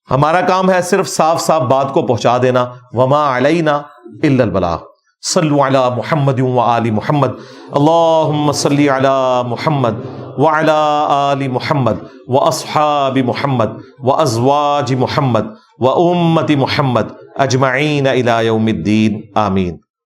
B: ہمارا کام ہے صرف صاف صاف بات کو پہنچا دینا، وما علینا الا البلاغ۔ صلوا علی محمد وآل محمد، اللہم صلی علی محمد وعلی آل محمد واصحاب محمد وازواج محمد وامت محمد اجمعین الی یوم الدین، آمین۔